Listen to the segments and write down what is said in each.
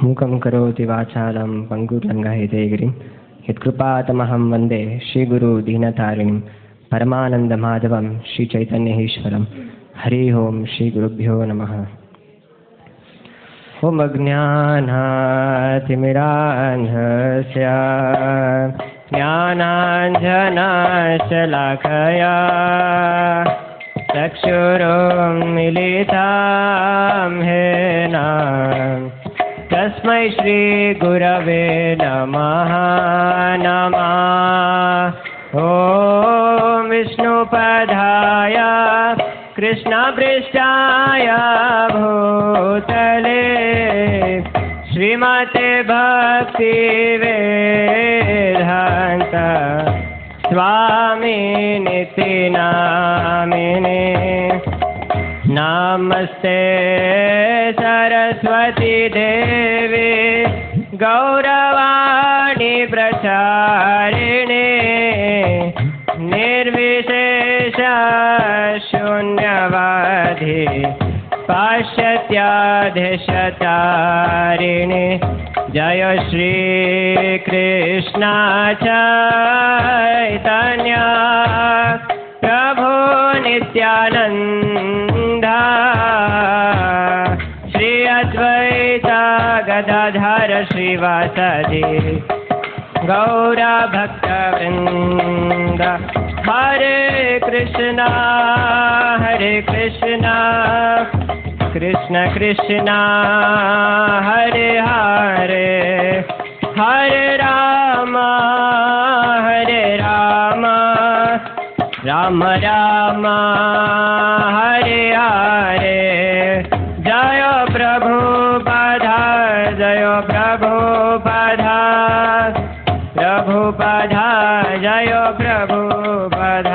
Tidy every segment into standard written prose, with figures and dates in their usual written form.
ಮೂಕಂ ಕರೋತಿ ವಾಚಾಲಂ ಪಂಗುರ್ಲಂಘಯತೆಗಿರಿಂ ಯತ್ಕೃಪಾತಮಹಂ ವಂದೇ ಶ್ರೀಗುರು ದೀನತಾರಿಣಿಂ ಪರಮಾನಂದಮಾಧವಂ ಶ್ರೀಚೈತನ್ಯೇಶ್ವರಂ. ಹರಿ ಓಂ ಶ್ರೀ ಗುರುಭ್ಯೋ ನಮಃ. ಓಂ ಅಜ್ಞಾನಾತಿಮಿರಾಂಧಸ್ಯ ಜ್ಞಾನಾಂಜನಶಲಾಕಯಾ ಚಕ್ಷುರುನ್ಮಿಲಿತಾಂ ಯೇನ ತಸ್ಮೈ ಶ್ರೀ ಗುರವೇ ನಮಃ ನಮಃ. ಓಂ ವಿಷ್ಣುಪದಾಯ ಕೃಷ್ಣಪೃಷ್ಠಾಯ ಭೂತಲೇ ಶ್ರೀಮತೆ ಭಕ್ತಿವೇದಾಂತ ಸ್ವಾಮಿನಿತಿ ನಾಮಿನೇ. ನಮಸ್ತೆ ಸರಸ್ವತಿ ದೇವಿ ಗೌರವಾಣಿ ಪ್ರಚಾರಿಣಿ ನಿರ್ವಿಶೇಷ ಶೂನ್ಯವಾದಿ ಪಾಶ್ಚಾತ್ಯಾಧಿಶತಾರಿಣಿ. ಜಯ ಶ್ರೀ ಕೃಷ್ಣ ಚೈತನ್ಯ ಪ್ರಭು ನಿತ್ಯಾನಂದ ಶ್ರೀ ಅದ್ವೈತ ಗದಾಧರ ಶ್ರೀವಾಸದಿ ಗೌರ ಭಕ್ತವೃಂದ. ಹರೇ ಕೃಷ್ಣ ಕೃಷ್ಣ ಕೃಷ್ಣ ಹರೇ ಹರೇ ಹರೇ ರಾಮ ರಾಮ ರಾಮ ಹರೇ ಹರೇ. ಜಯ ಪ್ರಭುಪಾದ ಜಯ ಪ್ರಭುಪಾದ ಪ್ರಭುಪಾದ ಜಯ ಪ್ರಭುಪಾದ.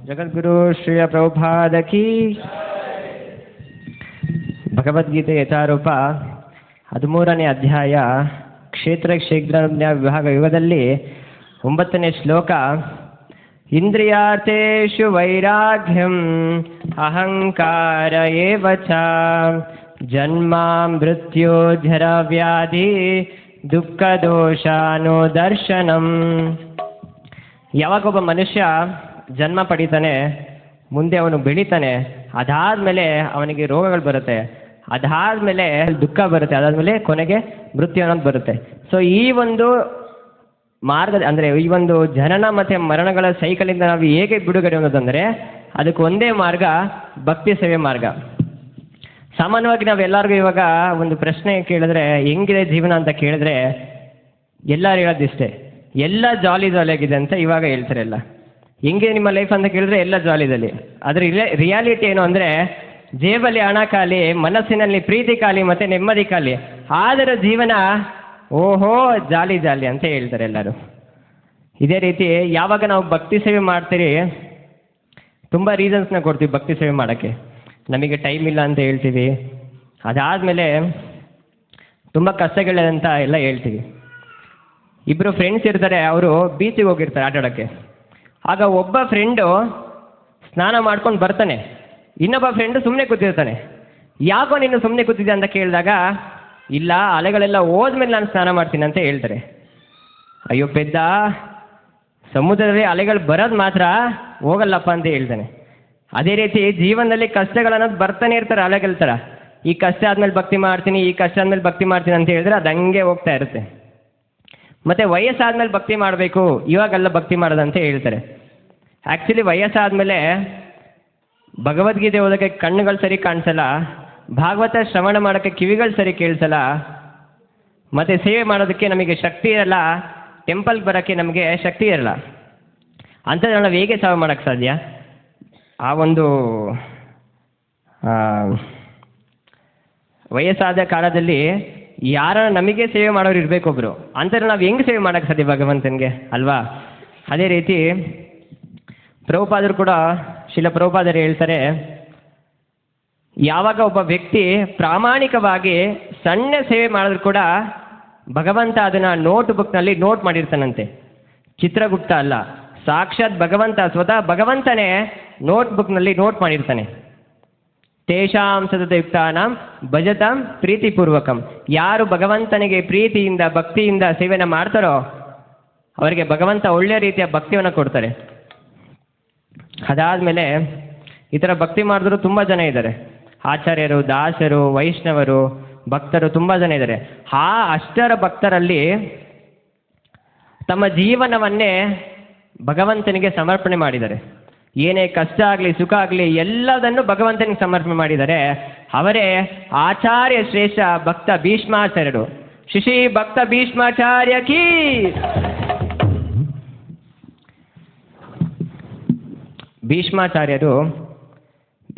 ಜಗದ್ಗುರು ಶ್ರೀ ಪ್ರಭುಪಾದ ಕಿ. ಭಗವದ್ಗೀತೆ ಯಥಾರೂಪ 13ನೇ ಅಧ್ಯಾಯ ಕ್ಷೇತ್ರ ಕ್ಷೇತ್ರಜ್ಞ ವಿಭಾಗ ಯುಗದಲ್ಲಿ 9ನೇ ಶ್ಲೋಕ. ಇಂದ್ರಿಯಾರ್ಥೇಷು ವೈರಾಗ್ಯಂ ಅಹಂಕಾರ ಏವ ಚ ಜನ್ಮ ಮೃತ್ಯು ಜರ ವ್ಯಾಧಿ ದುಃಖ ದೋಷಾನು ದರ್ಶನಂ. ಯಾವಾಗೊಬ್ಬ ಮನುಷ್ಯ ಜನ್ಮ ಪಡಿತಾನೆ, ಮುಂದೆ ಅವನು ಬೆಳಿತಾನೆ, ಅದಾದಮೇಲೆ ಅವನಿಗೆ ರೋಗಗಳು ಬರುತ್ತೆ, ಅದಾದಮೇಲೆ ದುಃಖ ಬರುತ್ತೆ, ಅದಾದಮೇಲೆ ಕೊನೆಗೆ ಮೃತ್ಯು ಅನ್ನೋದು ಬರುತ್ತೆ. ಸೊ ಈ ಒಂದು ಮಾರ್ಗ ಅಂದರೆ ಈ ಒಂದು ಜನನ ಮತ್ತು ಮರಣಗಳ ಸೈಕಲಿಂದ ನಾವು ಹೇಗೆ ಬಿಡುಗಡೆ ಅನ್ನೋದಂದರೆ ಅದಕ್ಕೆ ಒಂದೇ ಮಾರ್ಗ, ಭಕ್ತಿ ಸೇವೆ ಮಾರ್ಗ. ಸಾಮಾನ್ಯವಾಗಿ ನಾವೆಲ್ಲರಿಗೂ ಇವಾಗ ಒಂದು ಪ್ರಶ್ನೆ ಕೇಳಿದ್ರೆ ಹೆಂಗಿದೆ ಜೀವನ ಅಂತ ಕೇಳಿದ್ರೆ ಎಲ್ಲರೂ ಹೇಳೋದಿಷ್ಟೇ, ಎಲ್ಲ ಜಾಲಿಯಾಗಿದೆ ಅಂತ ಇವಾಗ ಹೇಳ್ತಾರೆ. ಎಲ್ಲ ಹೆಂಗೆ ನಿಮ್ಮ ಲೈಫ್ ಅಂತ ಕೇಳಿದ್ರೆ ಎಲ್ಲ ಜಾಲಿದಲ್ಲಿ. ಅದರ ರಿಯಾಲಿಟಿ ಏನು ಅಂದರೆ ಜೇಬಲ್ಲಿ ಹಣ ಖಾಲಿ, ಮನಸ್ಸಿನಲ್ಲಿ ಪ್ರೀತಿ ಖಾಲಿ ಮತ್ತು ನೆಮ್ಮದಿ ಖಾಲಿ, ಆದರೆ ಜೀವನ ಓಹೋ ಜಾಲಿ ಅಂತ ಹೇಳ್ತಾರೆ ಎಲ್ಲರೂ. ಇದೇ ರೀತಿ ಯಾವಾಗ ನಾವು ಭಕ್ತಿ ಸೇವೆ ಮಾಡ್ತೀರಿ ತುಂಬ ರೀಸನ್ಸ್ನ ಕೊಡ್ತೀವಿ ಭಕ್ತಿ ಸೇವೆ ಮಾಡೋಕ್ಕೆ. ನಮಗೆ ಟೈಮ್ ಇಲ್ಲ ಅಂತ ಹೇಳ್ತೀವಿ, ಅದಾದಮೇಲೆ ತುಂಬ ಕಷ್ಟಗಳಿದೆ ಅಂತ ಎಲ್ಲ ಹೇಳ್ತೀವಿ. ಇಬ್ಬರು ಫ್ರೆಂಡ್ಸ್ ಇರ್ತಾರೆ, ಅವರು ಬೀಚಿಗೆ ಹೋಗಿರ್ತಾರೆ ಆಟ ಆಡೋಕ್ಕೆ. ಆಗ ಒಬ್ಬ ಫ್ರೆಂಡು ಸ್ನಾನ ಮಾಡ್ಕೊಂಡು ಬರ್ತಾನೆ, ಇನ್ನೊಬ್ಬ ಫ್ರೆಂಡು ಸುಮ್ಮನೆ ಕೂತಿರ್ತಾನೆ. ಯಾಕೋ ನೀನು ಸುಮ್ಮನೆ ಕೂತಿದ್ದೆ ಅಂತ ಕೇಳಿದಾಗ ಇಲ್ಲ ಅಲೆಗಳೆಲ್ಲ ಹೋದ್ಮೇಲೆ ನಾನು ಸ್ನಾನ ಮಾಡ್ತೀನಿ ಅಂತ ಹೇಳ್ತಾರೆ. ಅಯ್ಯೋ ಪೆದ್ದ, ಸಮುದ್ರದಲ್ಲಿ ಅಲೆಗಳು ಬರೋದು ಮಾತ್ರ ಹೋಗಲ್ಲಪ್ಪ ಅಂತ ಹೇಳ್ತಾನೆ. ಅದೇ ರೀತಿ ಜೀವನದಲ್ಲಿ ಕಷ್ಟಗಳನ್ನೋದು ಬರ್ತಾನೆ ಇರ್ತಾರೆ ಅಲೆಗಳ ಥರ. ಈ ಕಷ್ಟ ಆದಮೇಲೆ ಭಕ್ತಿ ಮಾಡ್ತೀನಿ, ಈ ಕಷ್ಟ ಆದಮೇಲೆ ಭಕ್ತಿ ಮಾಡ್ತೀನಿ ಅಂತ ಹೇಳಿದ್ರೆ ಅದು ಹಂಗೆ ಹೋಗ್ತಾ ಇರುತ್ತೆ. ಮತ್ತು ವಯಸ್ಸಾದ್ಮೇಲೆ ಭಕ್ತಿ ಮಾಡಬೇಕು, ಇವಾಗೆಲ್ಲ ಭಕ್ತಿ ಮಾಡೋದಂತ ಹೇಳ್ತಾರೆ. ಆ್ಯಕ್ಚುಲಿ ವಯಸ್ಸಾದಮೇಲೆ ಭಗವದ್ಗೀತೆ ಓದೋಕ್ಕೆ ಕಣ್ಣುಗಳು ಸರಿ ಕಾಣಿಸಲ್ಲ, ಭಾಗವತ ಶ್ರವಣ ಮಾಡೋಕ್ಕೆ ಕಿವಿಗಳು ಸರಿ ಕೇಳಿಸಲ್ಲ, ಮತ್ತು ಸೇವೆ ಮಾಡೋದಕ್ಕೆ ನಮಗೆ ಶಕ್ತಿ ಇರಲ್ಲ, ಟೆಂಪಲ್ಗೆ ಬರೋಕ್ಕೆ ನಮಗೆ ಶಕ್ತಿ ಇರಲ್ಲ. ಅಂಥದ್ದು ನಾವು ಹೇಗೆ ಸೇವೆ ಮಾಡೋಕ್ಕೆ ಸಾಧ್ಯ? ಆ ಒಂದು ವಯಸ್ಸಾದ ಕಾಲದಲ್ಲಿ ಯಾರ ನಮಗೆ ಸೇವೆ ಮಾಡೋರು ಇರಬೇಕು ಒಬ್ಬರು. ಅಂಥವ್ರು ನಾವು ಹೆಂಗೆ ಸೇವೆ ಮಾಡೋಕ್ಕೆ ಸಾಧ್ಯ ಭಗವಂತನಿಗೆ ಅಲ್ವಾ? ಅದೇ ರೀತಿ ಪ್ರಭುಪಾದರು ಕೂಡ, ಶಿಲ ಪ್ರಭುಪಾದರು ಹೇಳ್ತಾರೆ, ಯಾವಾಗ ಒಬ್ಬ ವ್ಯಕ್ತಿ ಪ್ರಾಮಾಣಿಕವಾಗಿ ಸಣ್ಣ ಸೇವೆ ಮಾಡಿದ್ರು ಕೂಡ ಭಗವಂತ ಅದನ್ನು ನೋಟ್ ಬುಕ್ನಲ್ಲಿ ನೋಟ್ ಮಾಡಿರ್ತಾನಂತೆ. ಚಿತ್ರಗುಪ್ತ ಅಲ್ಲ, ಸಾಕ್ಷಾತ್ ಭಗವಂತ, ಸ್ವತಃ ಭಗವಂತನೇ ನೋಟ್ ಬುಕ್ನಲ್ಲಿ ನೋಟ್ ಮಾಡಿರ್ತಾನೆ. ತೇಷಾಂ ಸತತಯುಕ್ತಾನಾಂ ಭಜತಾಂ ಪ್ರೀತಿಪೂರ್ವಕಂ. ಯಾರು ಭಗವಂತನಿಗೆ ಪ್ರೀತಿಯಿಂದ ಭಕ್ತಿಯಿಂದ ಸೇವೆನ ಮಾಡ್ತಾರೋ ಅವರಿಗೆ ಭಗವಂತ ಒಳ್ಳೆಯ ರೀತಿಯ ಭಕ್ತಿಯನ್ನು ಕೊಡ್ತಾರೆ. ಅದಾದಮೇಲೆ ಈ ಥರ ಭಕ್ತಿ ಮಾಡಿದ್ರು ತುಂಬ ಜನ ಇದ್ದಾರೆ. ಆಚಾರ್ಯರು, ದಾಸರು, ವೈಷ್ಣವರು, ಭಕ್ತರು ತುಂಬ ಜನ ಇದ್ದಾರೆ. ಆ ಅಷ್ಟರ ಭಕ್ತರಲ್ಲಿ ತಮ್ಮ ಜೀವನವನ್ನೇ ಭಗವಂತನಿಗೆ ಸಮರ್ಪಣೆ ಮಾಡಿದ್ದಾರೆ. ಏನೇ ಕಷ್ಟ ಆಗಲಿ ಸುಖ ಆಗಲಿ ಎಲ್ಲದನ್ನು ಭಗವಂತನಿಗೆ ಸಮರ್ಪಣೆ ಮಾಡಿದ್ದಾರೆ. ಅವರೇ ಆಚಾರ್ಯ ಶ್ರೇಷ್ಠ ಭಕ್ತ ಭೀಷ್ಮಾಚಾರ್ಯರು. ಶಿಶಿ ಭಕ್ತ ಭೀಷ್ಮಾಚಾರ್ಯ ಕೀ.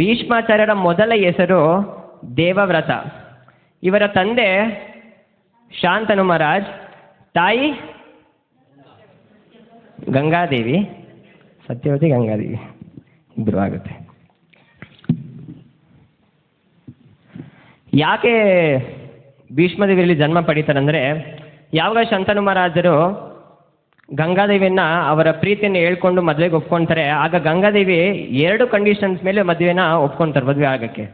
ಭೀಷ್ಮಾಚಾರ್ಯರ ಮೊದಲ ಹೆಸರು ದೇವವ್ರತ. ಇವರ ತಂದೆ ಶಾಂತನು ಮಹಾರಾಜ್, ತಾಯಿ ಗಂಗಾದೇವಿ, ಸತ್ಯವತಿ ಗಂಗಾದೇವಿ ಇಬ್ಬರು ಆಗುತ್ತೆ. ಯಾಕೆ ಭೀಷ್ಮದೇವಿಯಲ್ಲಿ ಜನ್ಮ ಪಡೀತಾರಂದರೆ, ಯಾವಾಗ ಶಾಂತನು ಮಹಾರಾಜರು ಗಂಗಾದೇವಿಯನ್ನ ಅವರ ಪ್ರೀತಿಯನ್ನು ಹೇಳ್ಕೊಂಡು ಮದುವೆಗೆ ಒಪ್ಕೊಳ್ತಾರೆ, ಆಗ ಗಂಗಾದೇವಿ 2 ಕಂಡೀಷನ್ಸ್ ಮೇಲೆ ಮದುವೆನ ಒಪ್ಕೊಳ್ತಾರೆ ಮದುವೆ ಆಗೋಕ್ಕೆ.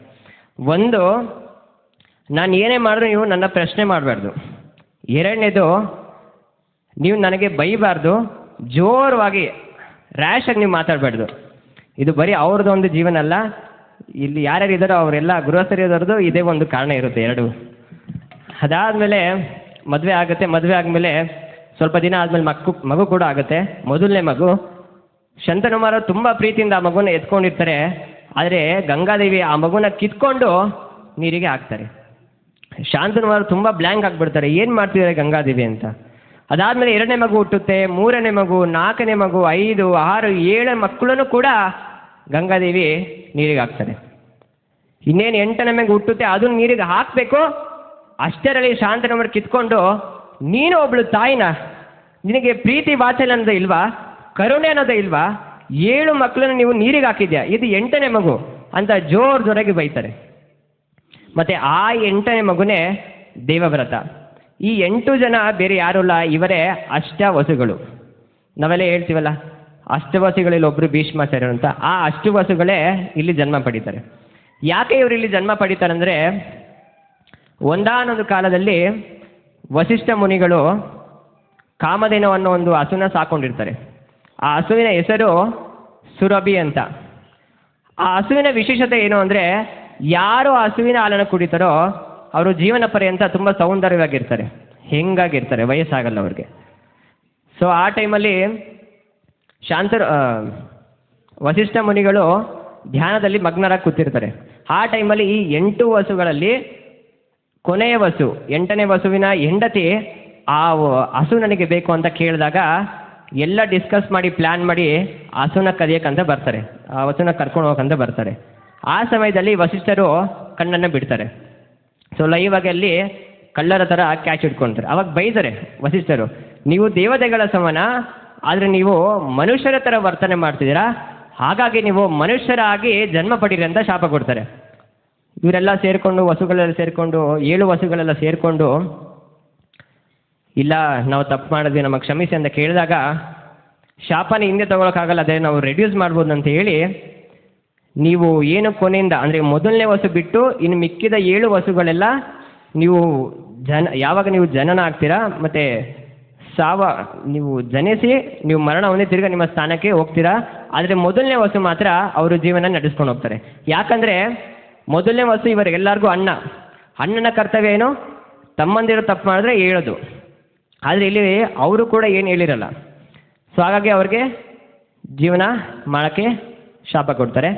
ಒಂದು, ನಾನು ಏನೇ ಮಾಡಿದ್ರು ನೀವು ನನ್ನ ಪ್ರಶ್ನೆ ಮಾಡಬಾರ್ದು. ಎರಡನೇದು, ನೀವು ನನಗೆ ಬೈಬಾರ್ದು, ಜೋರವಾಗಿ ರ್ಯಾಶಾಗಿ ನೀವು ಮಾತಾಡಬಾರ್ದು. ಇದು ಬರೀ ಅವ್ರದ್ದು ಒಂದು ಜೀವನ ಅಲ್ಲ, ಇಲ್ಲಿ ಯಾರ್ಯಾರು ಇದ್ದಾರೋ ಅವರೆಲ್ಲ ಗೃಹಸ್ಥರಿರೋದು ಇದೇ ಒಂದು ಕಾರಣ ಇರುತ್ತೆ. 2 ಅದಾದಮೇಲೆ ಮದುವೆ ಆಗುತ್ತೆ. ಮದುವೆ ಆದಮೇಲೆ ಸ್ವಲ್ಪ ದಿನ ಆದಮೇಲೆ ಮಗು ಕೂಡ ಆಗುತ್ತೆ. ಮೊದಲನೇ ಮಗು. ಶಾಂತನು ಮಹಾರಾಜ್ ತುಂಬ ಪ್ರೀತಿಯಿಂದ ಆ ಮಗುನ ಎತ್ಕೊಂಡಿರ್ತಾರೆ. ಆದರೆ ಗಂಗಾದೇವಿ ಆ ಮಗುನ ಕಿತ್ಕೊಂಡು ನೀರಿಗೆ ಹಾಕ್ತಾರೆ. ಶಾಂತನು ಮಹಾರಾಜ್ ತುಂಬ ಬ್ಲ್ಯಾಂಕ್ ಆಗಿಬಿಡ್ತಾರೆ, ಏನು ಮಾಡ್ತಿದ್ದಾರೆ ಗಂಗಾದೇವಿ ಅಂತ. ಅದಾದಮೇಲೆ 2ನೇ ಮಗು ಹುಟ್ಟುತ್ತೆ, 3ನೇ ಮಗು, 4ನೇ ಮಗು, 5, 6, 7 ಮಕ್ಕಳನ್ನು ಕೂಡ ಗಂಗಾದೇವಿ ನೀರಿಗೆ ಹಾಕ್ತಾರೆ. ಇನ್ನೇನು 8ನೇ ಮಗು ಹುಟ್ಟುತ್ತೆ, ಅದನ್ನು ನೀರಿಗೆ ಹಾಕಬೇಕು. ಅಷ್ಟರಲ್ಲಿ ಶಾಂತನು ಮಹಾರಾಜ್ ಕಿತ್ಕೊಂಡು, ನೀನು ಒಬ್ಳು ತಾಯಿನ, ನಿನಗೆ ಪ್ರೀತಿ ವಾತ್ಸಲ್ಯ ಅನ್ನೋದು ಇಲ್ವಾ, ಕರುಣೆ ಅನ್ನೋದು ಇಲ್ವಾ, 7 ಮಕ್ಕಳನ್ನು ನೀವು ನೀರಿಗೆ ಹಾಕಿದ್ಯಾ, ಇದು 8ನೇ ಮಗು ಅಂತ ಜೋರಾಗಿ ಬೈತಾರೆ. ಮತ್ತು ಆ 8ನೇ ಮಗುನೇ ದೇವವ್ರತ. ಈ 8 ಜನ ಬೇರೆ ಯಾರೂ ಅಲ್ಲ, ಇವರೇ ಅಷ್ಟವಸುಗಳು. ನಾವೆಲ್ಲ ಹೇಳ್ತೀವಲ್ಲ ಅಷ್ಟವಸುಗಳಲ್ಲಿ ಒಬ್ಬರು ಭೀಷ್ಮಾಚಾರ್ಯರು ಅಂತ. ಆ ಅಷ್ಟವಸುಗಳೇ ಇಲ್ಲಿ ಜನ್ಮ ಪಡೀತಾರೆ. ಯಾಕೆ ಇವರು ಇಲ್ಲಿ ಜನ್ಮ ಪಡೀತಾರೆ ಅಂದರೆ, ಒಂದಾನೊಂದು ಕಾಲದಲ್ಲಿ ವಸಿಷ್ಠ ಮುನಿಗಳು ಕಾಮಧೇನು ಅನ್ನೋ ಒಂದು ಹಸುನ ಸಾಕೊಂಡಿರ್ತಾರೆ. ಆ ಹಸುವಿನ ಹೆಸರು ಸುರಭಿ ಅಂತ. ಆ ಹಸುವಿನ ವಿಶೇಷತೆ ಏನು ಅಂದರೆ, ಯಾರು ಹಸುವಿನ ಹಾಲನ್ನು ಕುಡಿತಾರೋ ಅವರು ಜೀವನ ಪರ್ಯಂತ ತುಂಬ ಸೌಂದರ್ಯವಾಗಿರ್ತಾರೆ, ಹೆಂಗಾಗಿರ್ತಾರೆ, ವಯಸ್ಸಾಗಲ್ಲ ಅವ್ರಿಗೆ. ಸೊ ಆ ಟೈಮಲ್ಲಿ ವಸಿಷ್ಠ ಮುನಿಗಳು ಧ್ಯಾನದಲ್ಲಿ ಮಗ್ನರಾಗಿ ಕೂತಿರ್ತಾರೆ. ಆ ಟೈಮಲ್ಲಿ ಈ 8 ಹಸುಗಳಲ್ಲಿ ಕೊನೆಯ ವಸು, 8ನೇ ವಸುವಿನ ಹೆಂಡತಿ ಆ ಹಸು ನನಗೆ ಬೇಕು ಅಂತ ಕೇಳಿದಾಗ ಎಲ್ಲ ಡಿಸ್ಕಸ್ ಮಾಡಿ ಪ್ಲ್ಯಾನ್ ಮಾಡಿ ಹಸುನ ಕದಿಯೋಕ್ಕಂತ ಬರ್ತಾರೆ, ಆ ಹಸುನ ಕರ್ಕೊಂಡು ಹೋಗಕ್ಕಂತ ಬರ್ತಾರೆ. ಆ ಸಮಯದಲ್ಲಿ ವಸಿಷ್ಠರು ಕಣ್ಣನ್ನು ಬಿಡ್ತಾರೆ. ಸೊ ಲೈವ್ ಆಗಿ ಅಲ್ಲಿ ಕಳ್ಳರ ಥರ ಕ್ಯಾಚ್ ಇಟ್ಕೊಳ್ತಾರೆ. ಅವಾಗ ಬೈತಾರೆ ವಸಿಷ್ಠರು, ನೀವು ದೇವತೆಗಳ ಸಮಾನ, ಆದರೆ ನೀವು ಮನುಷ್ಯರ ಥರ ವರ್ತನೆ ಮಾಡ್ತಿದ್ದೀರಾ, ಹಾಗಾಗಿ ನೀವು ಮನುಷ್ಯರಾಗಿ ಜನ್ಮ ಪಡೀರಿ ಅಂತ ಶಾಪ ಕೊಡ್ತಾರೆ. ಇವರೆಲ್ಲ ಸೇರಿಕೊಂಡು ವಸುಗಳೆಲ್ಲ ಸೇರಿಕೊಂಡು 7 ವಸುಗಳೆಲ್ಲ ಸೇರಿಕೊಂಡು, ಇಲ್ಲ ನಾವು ತಪ್ಪು ಮಾಡಿದ್ವಿ ನಮಗೆ ಕ್ಷಮಿಸಿ ಅಂತ ಕೇಳಿದಾಗ, ಶಾಪನ ಹಿಂದೆ ತೊಗೊಳಕ್ಕಾಗಲ್ಲ, ಅದೇ ನಾವು ರೆಡ್ಯೂಸ್ ಮಾಡ್ಬೋದು ಅಂತ ಹೇಳಿ, ನೀವು ಏನು ಕೊನೆಯಿಂದ ಅಂದರೆ ಮೊದಲನೇ ವಸು ಬಿಟ್ಟು ಇನ್ನು ಮಿಕ್ಕಿದ 7 ವಸುಗಳೆಲ್ಲ ನೀವು ಯಾವಾಗ ನೀವು ಜನನ ಆಗ್ತೀರಾ ಮತ್ತು ನೀವು ಜನಿಸಿ ನೀವು ಮರಣ ಹೊಂದಿ ತಿರ್ಗಿ ನಿಮ್ಮ ಸ್ಥಾನಕ್ಕೆ ಹೋಗ್ತೀರಾ. ಆದರೆ ಮೊದಲನೇ ವಸು ಮಾತ್ರ ಅವರು ಜೀವನ ನಡೆಸ್ಕೊಂಡು ಹೋಗ್ತಾರೆ. ಯಾಕಂದರೆ ಮೊದಲನೇ ವಸು ಇವರಿಗೆಲ್ಲರಿಗೂ ಅಣ್ಣನ ಕರ್ತವ್ಯ ಏನು, ತಮ್ಮಂದಿರು ತಪ್ಪು ಮಾಡಿದ್ರೆ ಹೇಳೋದು. ಆದರೆ ಇಲ್ಲಿ ಅವರು ಕೂಡ ಏನು ಹೇಳಿರಲ್ಲ. ಸೊ ಹಾಗಾಗಿ ಅವ್ರಿಗೆ ಜೀವನ ಮಾಡೋಕ್ಕೆ ಶಾಪ ಕೊಡ್ತಾರೆ.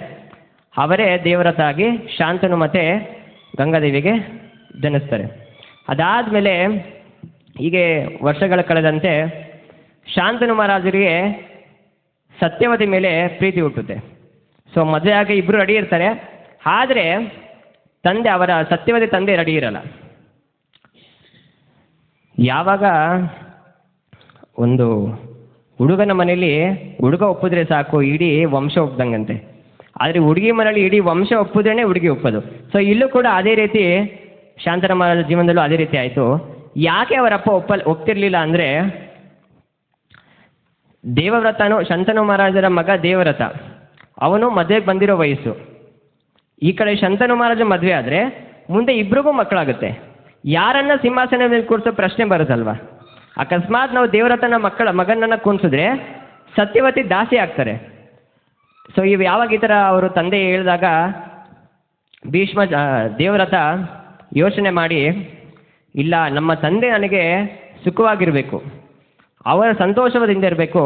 ಅವರೇ ದೇವರತ ಆಗಿ ಶಾಂತನು ಮತ್ತು ಗಂಗಾದೇವಿಗೆ ಜನಿಸ್ತಾರೆ. ಅದಾದಮೇಲೆ ಹೀಗೆ ವರ್ಷಗಳ ಕಳೆದಂತೆ ಶಾಂತನು ಮಹಾರಾಜರಿಗೆ ಸತ್ಯವತಿ ಮೇಲೆ ಪ್ರೀತಿ ಹುಟ್ಟುತ್ತೆ. ಸೊ ಮದುವೆ ಆಗಿ ಇಬ್ಬರು ರೆಡಿ ಇರ್ತಾರೆ. ಆದರೆ ತಂದೆ, ಅವರ ಸತ್ಯವತಿ ತಂದೆ ರೆಡಿ ಇರಲ್ಲ. ಯಾವಾಗ ಒಂದು ಹುಡುಗನ ಮನೇಲಿ ಹುಡುಗ ಒಪ್ಪಿದ್ರೆ ಸಾಕು ಇಡೀ ವಂಶ ಒಪ್ದಂಗಂತೆ, ಆದರೆ ಹುಡುಗಿ ಮನೇಲಿ ಇಡೀ ವಂಶ ಒಪ್ಪಿದ್ರೇ ಹುಡುಗಿ ಒಪ್ಪೋದು. ಸೊ ಇಲ್ಲೂ ಕೂಡ ಅದೇ ರೀತಿ ಶಾಂತನು ಮಹಾರಾಜ ಜೀವನದಲ್ಲೂ ಅದೇ ರೀತಿ ಆಯಿತು. ಯಾಕೆ ಅವರಪ್ಪ ಒಪ್ತಿರ್ಲಿಲ್ಲ ಅಂದರೆ, ದೇವವ್ರತನು ಶಾಂತನು ಮಹಾರಾಜರ ಮಗ ದೇವವ್ರತ, ಅವನು ಮದುವೆಗೆ ಬಂದಿರೋ ವಯಸ್ಸು. ಈ ಕಡೆ ಶಂತನು ಮಹಾರಾಜ ಮದುವೆ ಆದರೆ ಮುಂದೆ ಇಬ್ರಿಗೂ ಮಕ್ಕಳಾಗುತ್ತೆ. ಯಾರನ್ನ ಸಿಂಹಾಸನ ಮೇಲೆ ಕೂರಿಸೋ ಪ್ರಶ್ನೆ ಬರುತ್ತಲ್ವ. ಅಕಸ್ಮಾತ್ ನಾವು ದೇವರತನ ಮಗನನ್ನು ಕೂರಿಸಿದ್ರೆ ಸತ್ಯವತಿ ದಾಸಿ ಆಗ್ತಾರೆ. ಸೊ ಇವು ಯಾವಾಗ ಈ ಥರ ಅವರು ತಂದೆ ಹೇಳಿದಾಗ ದೇವರಥ ಯೋಚನೆ ಮಾಡಿ, ಇಲ್ಲ, ನಮ್ಮ ತಂದೆ ನನಗೆ ಸುಖವಾಗಿರಬೇಕು, ಅವರ ಸಂತೋಷದಿಂದ ಇರಬೇಕು,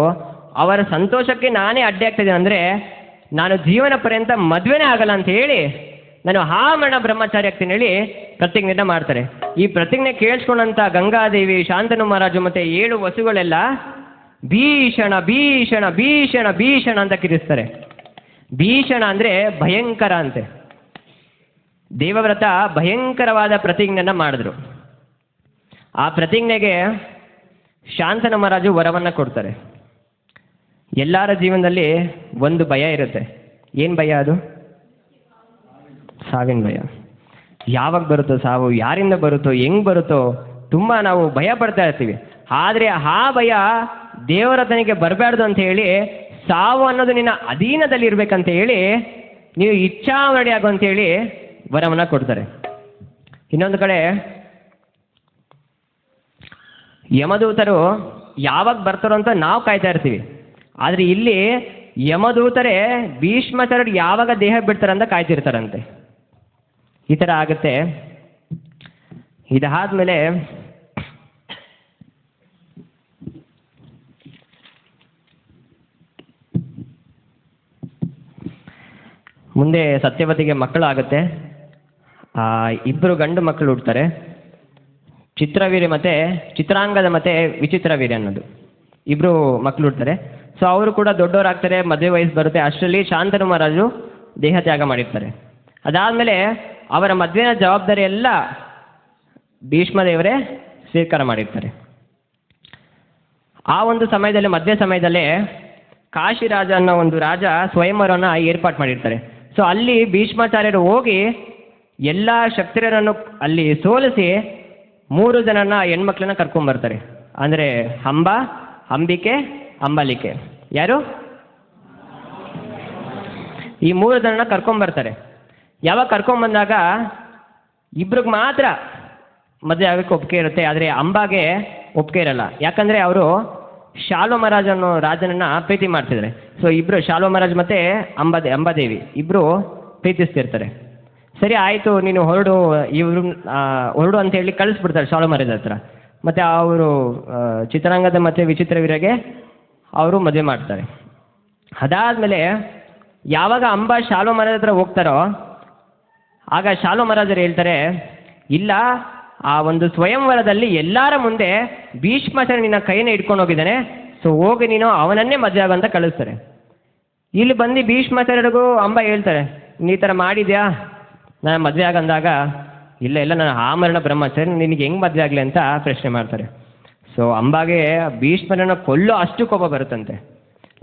ಅವರ ಸಂತೋಷಕ್ಕೆ ನಾನೇ ಅಡ್ಡಿ ಆಗ್ತಾಯಿದ್ದೇನೆ ಅಂದರೆ ನಾನು ಜೀವನ ಪರ್ಯಂತ ಮದುವೆನೇ ಆಗಲ್ಲ ಅಂತ ಹೇಳಿ ನಾನು ಮರಣ ಬ್ರಹ್ಮಚಾರಿ ಆಗ್ತೀನಿ ಹೇಳಿ ಪ್ರತಿಜ್ಞೆ ಮಾಡ್ತಾರೆ. ಈ ಪ್ರತಿಜ್ಞೆ ಕೇಳಿಸ್ಕೊಂಡಂಥ ಗಂಗಾದೇವಿ, ಶಾಂತನು ಮಹಾರಾಜು ಮತ್ತು 7 ವಸುಗಳೆಲ್ಲ ಭೀಷಣ ಭೀಷಣ ಭೀಷಣ ಭೀಷಣ ಅಂತ ಕಿರಿಸ್ತಾರೆ. ಭೀಷಣ ಅಂದರೆ ಭಯಂಕರ ಅಂತೆ. ದೇವವ್ರತ ಭಯಂಕರವಾದ ಪ್ರತಿಜ್ಞೆಯನ್ನು ಮಾಡಿದ್ರು. ಆ ಪ್ರತಿಜ್ಞೆಗೆ ಶಾಂತನು ಮಹಾರಾಜು ವರವನ್ನು ಕೊಡ್ತಾರೆ. ಎಲ್ಲರ ಜೀವನದಲ್ಲಿ ಒಂದು ಭಯ ಇರುತ್ತೆ. ಏನು ಭಯ ಅದು? ಸಾವಿನ ಭಯ. ಯಾವಾಗ ಬರುತ್ತೋ ಸಾವು, ಯಾರಿಂದ ಬರುತ್ತೋ, ಹೆಂಗೆ ಬರುತ್ತೋ, ತುಂಬ ನಾವು ಭಯ ಪಡ್ತಾ ಇರ್ತೀವಿ. ಆದರೆ ಆ ಭಯ ದೇವರತನಿಗೆ ಬರಬಾರ್ದು ಅಂತ ಹೇಳಿ, ಸಾವು ಅನ್ನೋದು ನಿನ್ನ ಅಧೀನದಲ್ಲಿ ಇರಬೇಕಂತ ಹೇಳಿ, ನೀವು ಇಚ್ಛಾಮರಣಿ ಆಗು ಅಂತೇಳಿ ವರವನ್ನು ಕೊಡ್ತಾರೆ. ಇನ್ನೊಂದು ಕಡೆ ಯಮದೂತರು ಯಾವಾಗ ಬರ್ತಾರೋ ಅಂತ ನಾವು ಕಾಯ್ತಾ ಇರ್ತೀವಿ. ಆದರೆ ಇಲ್ಲಿ ಯಮದೂತರೇ ಭೀಷ್ಮಾಚಾರ್ಯರು ಯಾವಾಗ ದೇಹ ಬಿಡ್ತಾರೆ ಅಂತ ಕಾಯ್ತಿರ್ತಾರಂತೆ. ಈ ಥರ ಆಗುತ್ತೆ. ಇದಾದ್ಮೇಲೆ ಮುಂದೆ ಸತ್ಯವತಿಗೆ ಮಕ್ಕಳು ಆಗುತ್ತೆ. 2 ಗಂಡು ಮಕ್ಕಳು ಹುಡ್ತಾರೆ. ಚಿತ್ರವೀರ್ಯ ಮತ್ತು ಚಿತ್ರಾಂಗದ ಮತ್ತು ವಿಚಿತ್ರವೀರ್ಯ ಅನ್ನೋದು 2 ಮಕ್ಕಳು ಹುಡ್ತಾರೆ. ಸೊ ಅವರು ಕೂಡ ದೊಡ್ಡವರಾಗ್ತಾರೆ, ಮದುವೆ ವಯಸ್ಸು ಬರುತ್ತೆ. ಅಷ್ಟರಲ್ಲಿ ಶಾಂತನು ಮಹಾರಾಜು ದೇಹ ತ್ಯಾಗ ಮಾಡಿರ್ತಾರೆ. ಅದಾದಮೇಲೆ ಅವರ ಮದುವೆಯ ಜವಾಬ್ದಾರಿ ಎಲ್ಲ ಭೀಷ್ಮದೇವರೇ ಸ್ವೀಕಾರ ಮಾಡಿರ್ತಾರೆ. ಆ ಒಂದು ಸಮಯದಲ್ಲಿ, ಮದುವೆ ಸಮಯದಲ್ಲೇ ಕಾಶಿರಾಜ ಅನ್ನೋ ಒಂದು ರಾಜ ಸ್ವಯಂವರವನ್ನು ಏರ್ಪಾಡು ಮಾಡಿರ್ತಾರೆ. ಸೊ ಅಲ್ಲಿ ಭೀಷ್ಮಾಚಾರ್ಯರು ಹೋಗಿ ಎಲ್ಲ ಕ್ಷತ್ರಿಯರನ್ನು ಅಲ್ಲಿ ಸೋಲಿಸಿ 3 ಜನನ ಹೆಣ್ಮಕ್ಳನ್ನ ಕರ್ಕೊಂಬರ್ತಾರೆ. ಅಂದರೆ ಅಂಬಿಕೆ, ಅಂಬಲಿಕೆ. ಯಾರು? ಈ 3 ಜನನ ಕರ್ಕೊಂಬರ್ತಾರೆ. ಯಾವಾಗ ಕರ್ಕೊಂಬಂದಾಗ ಇಬ್ರಿಗೆ ಮಾತ್ರ ಮದುವೆ ಆಗೋಕ್ಕೆ ಒಪ್ಪಿಗೆ ಇರುತ್ತೆ. ಆದರೆ ಅಂಬಾಗೆ ಒಪ್ಪಿಗೆ ಇರಲ್ಲ. ಯಾಕಂದರೆ ಅವರು ಶಾಲ್ವ ಮಹಾರಾಜ ಅನ್ನೋ ರಾಜನನ್ನು ಪ್ರೀತಿ ಮಾಡ್ತಿದ್ದಾರೆ. ಸೊ ಇಬ್ಬರು, ಶಾಲ್ವ ಮಹಾರಾಜ್ ಮತ್ತು ಅಂಬಾದೇವಿ ಇಬ್ಬರು ಪ್ರೀತಿಸ್ತಿರ್ತಾರೆ. ಸರಿ ಆಯಿತು, ನೀನು ಹೊರಡು, ಇವರು ಹೊರಡು ಅಂತ ಹೇಳಿ ಕಳಿಸ್ಬಿಡ್ತಾರೆ ಶಾಲ್ವ ಮಹಾರಾಜ್ ಹತ್ರ. ಮತ್ತು ಅವರು ಚಿತ್ರಾಂಗದ ಮತ್ತು ವಿಚಿತ್ರವೀರ್ಯಗೆ ಅವರು ಮದುವೆ ಮಾಡ್ತಾರೆ. ಅದಾದಮೇಲೆ ಯಾವಾಗ ಅಂಬಾ ಶಾಲ್ವ ಮಹಾರಾಜ್ ಹತ್ರ ಹೋಗ್ತಾರೋ ಆಗ ಶಾಲ್ವ ಮಹಾರಾಜರು ಹೇಳ್ತಾರೆ, ಇಲ್ಲ, ಆ ಒಂದು ಸ್ವಯಂವರದಲ್ಲಿ ಎಲ್ಲರ ಮುಂದೆ ಭೀಷ್ಮಾಚಾರ್ಯ ನಿನ್ನ ಕೈನೇ ಇಟ್ಕೊಂಡು ಹೋಗಿದ್ದಾನೆ, ಸೊ ಹೋಗಿ ನೀನು ಅವನನ್ನೇ ಮದುವೆ ಆಗು ಅಂತ ಕಳಿಸ್ತಾರೆ. ಇಲ್ಲಿ ಬಂದು ಭೀಷ್ಮಾಚಾರ್ಯರಿಗೂ ಅಂಬಾ ಹೇಳ್ತಾರೆ, ನೀ ಈ ಥರ ಮಾಡಿದ್ಯಾ, ನಾನು ಮದುವೆ ಆಗಂದಾಗ ಇಲ್ಲ ನಾನು ಮರಣ ಬ್ರಹ್ಮಚಾರಿ, ನಿನಗೆ ಹೆಂಗೆ ಮದುವೆ ಆಗಲಿ ಅಂತ ಪ್ರಶ್ನೆ ಮಾಡ್ತಾರೆ. ಸೊ ಅಂಬಾಗೆ ಭೀಷ್ಮರನ್ನು ಕೊಲ್ಲೋ ಅಷ್ಟು ಕೋಪ ಬರುತ್ತಂತೆ.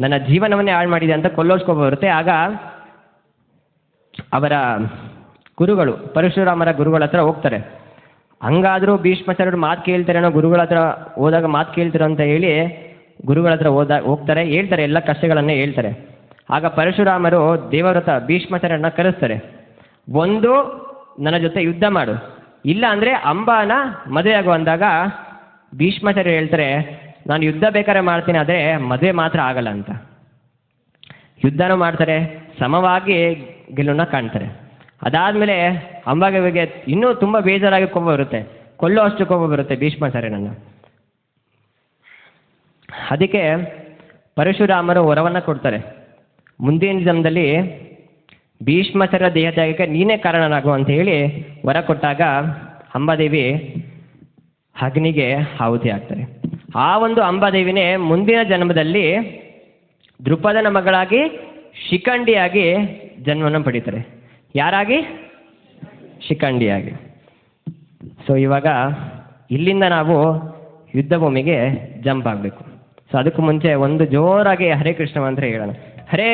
ನನ್ನ ಜೀವನವನ್ನೇ ಹಾಳು ಮಾಡಿದೆ ಅಂತ ಕೊಲ್ಲೋಷ್ಟು ಕೋಪ ಬರುತ್ತೆ. ಆಗ ಅವರ ಗುರುಗಳು, ಪರಶುರಾಮರ ಗುರುಗಳ ಹತ್ರ ಹೋಗ್ತಾರೆ. ಹಂಗಾದರೂ ಭೀಷ್ಮಾಚಾರ್ಯರು ಮಾತು ಕೇಳ್ತಾರೆ ಅನ್ನೋ, ಗುರುಗಳ ಹತ್ರ ಹೋದಾಗ ಮಾತು ಕೇಳ್ತಾರೆ ಅಂತ ಹೇಳಿ ಗುರುಗಳ ಹತ್ರ ಹೋಗ್ತಾರೆ, ಹೇಳ್ತಾರೆ, ಎಲ್ಲ ಕಷ್ಟಗಳನ್ನೇ ಹೇಳ್ತಾರೆ. ಆಗ ಪರಶುರಾಮರು ದೇವವ್ರತ ಭೀಷ್ಮಾಚಾರ್ಯರನ್ನ ಕರೆಸ್ತಾರೆ. ಒಂದು, ನನ್ನ ಜೊತೆ ಯುದ್ಧ ಮಾಡು, ಇಲ್ಲ ಅಂದರೆ ಅಂಬಾನ ಮದುವೆ ಆಗು ಅಂದಾಗ ಭೀಷ್ಮಾಚಾರ್ಯರು ಹೇಳ್ತಾರೆ, ನಾನು ಯುದ್ಧ ಬೇಕಾದ್ರೆ ಮಾಡ್ತೀನಿ, ಆದರೆ ಮದುವೆ ಮಾತ್ರ ಆಗಲ್ಲ ಅಂತ. ಯುದ್ಧನೂ ಮಾಡ್ತಾರೆ, ಸಮವಾಗಿ ಗೆಲುವನ್ನ ಕಾಣ್ತಾರೆ. ಅದಾದಮೇಲೆ ಅಂಬಾದೇವಿಗೆ ಇನ್ನೂ ತುಂಬ ಬೇಜಾರಾಗಿ ಕೋಪ ಬರುತ್ತೆ, ಕೊಲ್ಲೋ ಅಷ್ಟು ಕೋಪ ಬರುತ್ತೆ ಭೀಷ್ಮಾಚಾರ್ಯನನ್ನು. ಅದಕ್ಕೆ ಪರಶುರಾಮರು ವರವನ್ನು ಕೊಡ್ತಾರೆ, ಮುಂದಿನ ಜನ್ಮದಲ್ಲಿ ಭೀಷ್ಮಾಚಾರ್ಯ ದೇಹ ತ್ಯಾಗಕ್ಕೆ ನೀನೇ ಕಾರಣನಾಗು ಅಂತ ಹೇಳಿ ವರ ಕೊಟ್ಟಾಗ ಅಂಬಾದೇವಿ ಅಗ್ನಿಗೆ ಆಹುತಿ ಆಗ್ತಾರೆ. ಆ ಒಂದು ಅಂಬಾದೇವಿನೇ ಮುಂದಿನ ಜನ್ಮದಲ್ಲಿ ದೃಪದನ ಮಗಳಾಗಿ ಶಿಖಂಡಿಯಾಗಿ ಜನ್ಮವನ್ನು ಪಡೀತಾರೆ. ಯಾರಾಗಿ? ಶಿಖಂಡಿಯಾಗಿ. ಸೊ ಇವಾಗ ಇಲ್ಲಿಂದ ನಾವು ಯುದ್ಧ ಭೂಮಿಗೆ ಜಂಪ್ ಆಗಬೇಕು. ಸೊ ಅದಕ್ಕೂ ಮುಂಚೆ ಒಂದು ಜೋರಾಗಿ ಹರೇ ಕೃಷ್ಣ ಮಂತ್ರ ಹೇಳೋಣ. ಹರೇ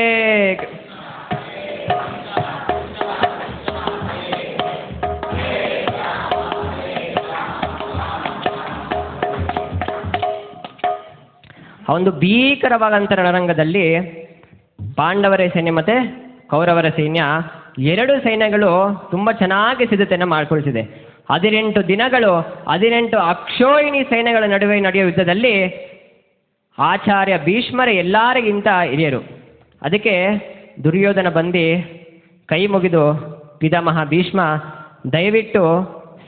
ಆ ಒಂದು ಭೀಕರವಾದಂಥ ರಣರಂಗದಲ್ಲಿ ಪಾಂಡವರ ಸೈನ್ಯ ಮತ್ತು ಕೌರವರ ಸೈನ್ಯ ಎರಡು ಸೈನ್ಯಗಳು ತುಂಬ ಚೆನ್ನಾಗಿ ಸಿದ್ಧತೆಯನ್ನು ಮಾಡಿಕೊಳ್ತಿದೆ. 18 ದಿನಗಳು 18 ಅಕ್ಷೋಹಿಣಿ ಸೈನ್ಯಗಳ ನಡುವೆ ನಡೆಯುವ ಯುದ್ಧದಲ್ಲಿ ಆಚಾರ್ಯ ಭೀಷ್ಮರ ಎಲ್ಲರಿಗಿಂತ ಹಿರಿಯರು. ಅದಕ್ಕೆ ದುರ್ಯೋಧನ ಬಂದು ಕೈ ಮುಗಿದು, ಪಿತಾಮಹ ಭೀಷ್ಮ ದಯವಿಟ್ಟು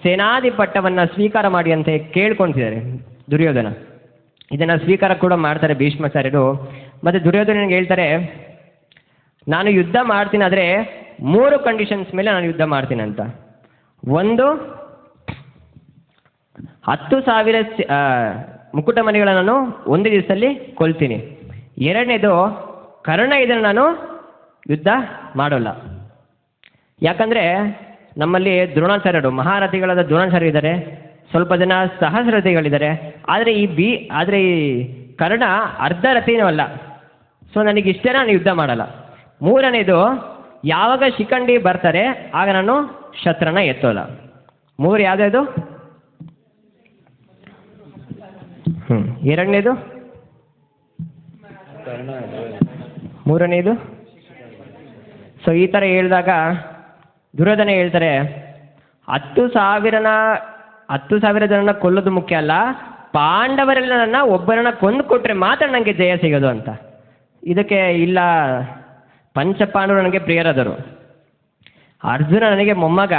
ಸೇನಾಧಿಪಟ್ಟವನ್ನು ಸ್ವೀಕಾರ ಮಾಡಿ ಅಂತ ಕೇಳ್ಕೊಳ್ತಿದ್ದಾರೆ ದುರ್ಯೋಧನ. ಇದನ್ನು ಸ್ವೀಕಾರ ಕೂಡ ಮಾಡ್ತಾರೆ ಭೀಷ್ಮಾಚಾರ್ಯರು. ಮತ್ತು ದುರ್ಯೋಧನನಿಗೆ ಹೇಳ್ತಾರೆ, ನಾನು ಯುದ್ಧ ಮಾಡ್ತೀನಿ, ಆದರೆ 3 ಕಂಡೀಷನ್ಸ್ ಮೇಲೆ ನಾನು ಯುದ್ಧ ಮಾಡ್ತೀನಿ ಅಂತ. ಒಂದು, 10,000 ಮುಕುಟ ಮಣಿಗಳನ್ನು ನಾನು ಒಂದು ದಿವಸದಲ್ಲಿ ಕೊಲ್ತೀನಿ. ಎರಡನೇದು, ಕರ್ಣ ಇದನ್ನು ನಾನು ಯುದ್ಧ ಮಾಡೋಲ್ಲ. ಯಾಕಂದರೆ ನಮ್ಮಲ್ಲಿ ದ್ರೋಣಾಚಾರ್ಯರು, ಮಹಾರಥಿಗಳಾದ ದ್ರೋಣಾಚಾರ್ಯ ಇದ್ದಾರೆ, ಸ್ವಲ್ಪ ಜನ ಸಹಸ್ರಥಿಗಳಿದ್ದಾರೆ. ಆದರೆ ಈ ಕರ್ಣ ಅರ್ಧ ರಥಿನೂ ಅಲ್ಲ. ಸೊ ನನಗೆ ಇಷ್ಟೇ, ನಾನು ಯುದ್ಧ ಮಾಡಲ್ಲ. ಮೂರನೇದು, ಯಾವಾಗ ಶಿಖಂಡಿ ಬರ್ತಾರೆ ಆಗ ನಾನು ಶಸ್ತ್ರನ ಎತ್ತೋಲ್ಲ. 3 ಯಾವುದ್ಯಾವುದು? ಎರಡನೇದು, ಮೂರನೇದು. ಸೊ ಈ ಥರ ಹೇಳಿದಾಗ ದುರ್ಯೋಧನ ಹೇಳ್ತಾರೆ, 10,000 ಜನನ ಕೊಲ್ಲೋದು ಮುಖ್ಯ ಅಲ್ಲ, ಪಾಂಡವರೆಲ್ಲ ನನ್ನ ಒಬ್ಬರನ್ನ ಕೊಂದು ಕೊಟ್ಟರೆ ಮಾತ್ರ ನನಗೆ ಜಯ ಸಿಗೋದು ಅಂತ. ಇದಕ್ಕೆ ಇಲ್ಲ, ಪಂಚಪಾಂಡವರು ನನಗೆ ಪ್ರಿಯರಾದರು, ಅರ್ಜುನ ನನಗೆ ಮೊಮ್ಮಗ,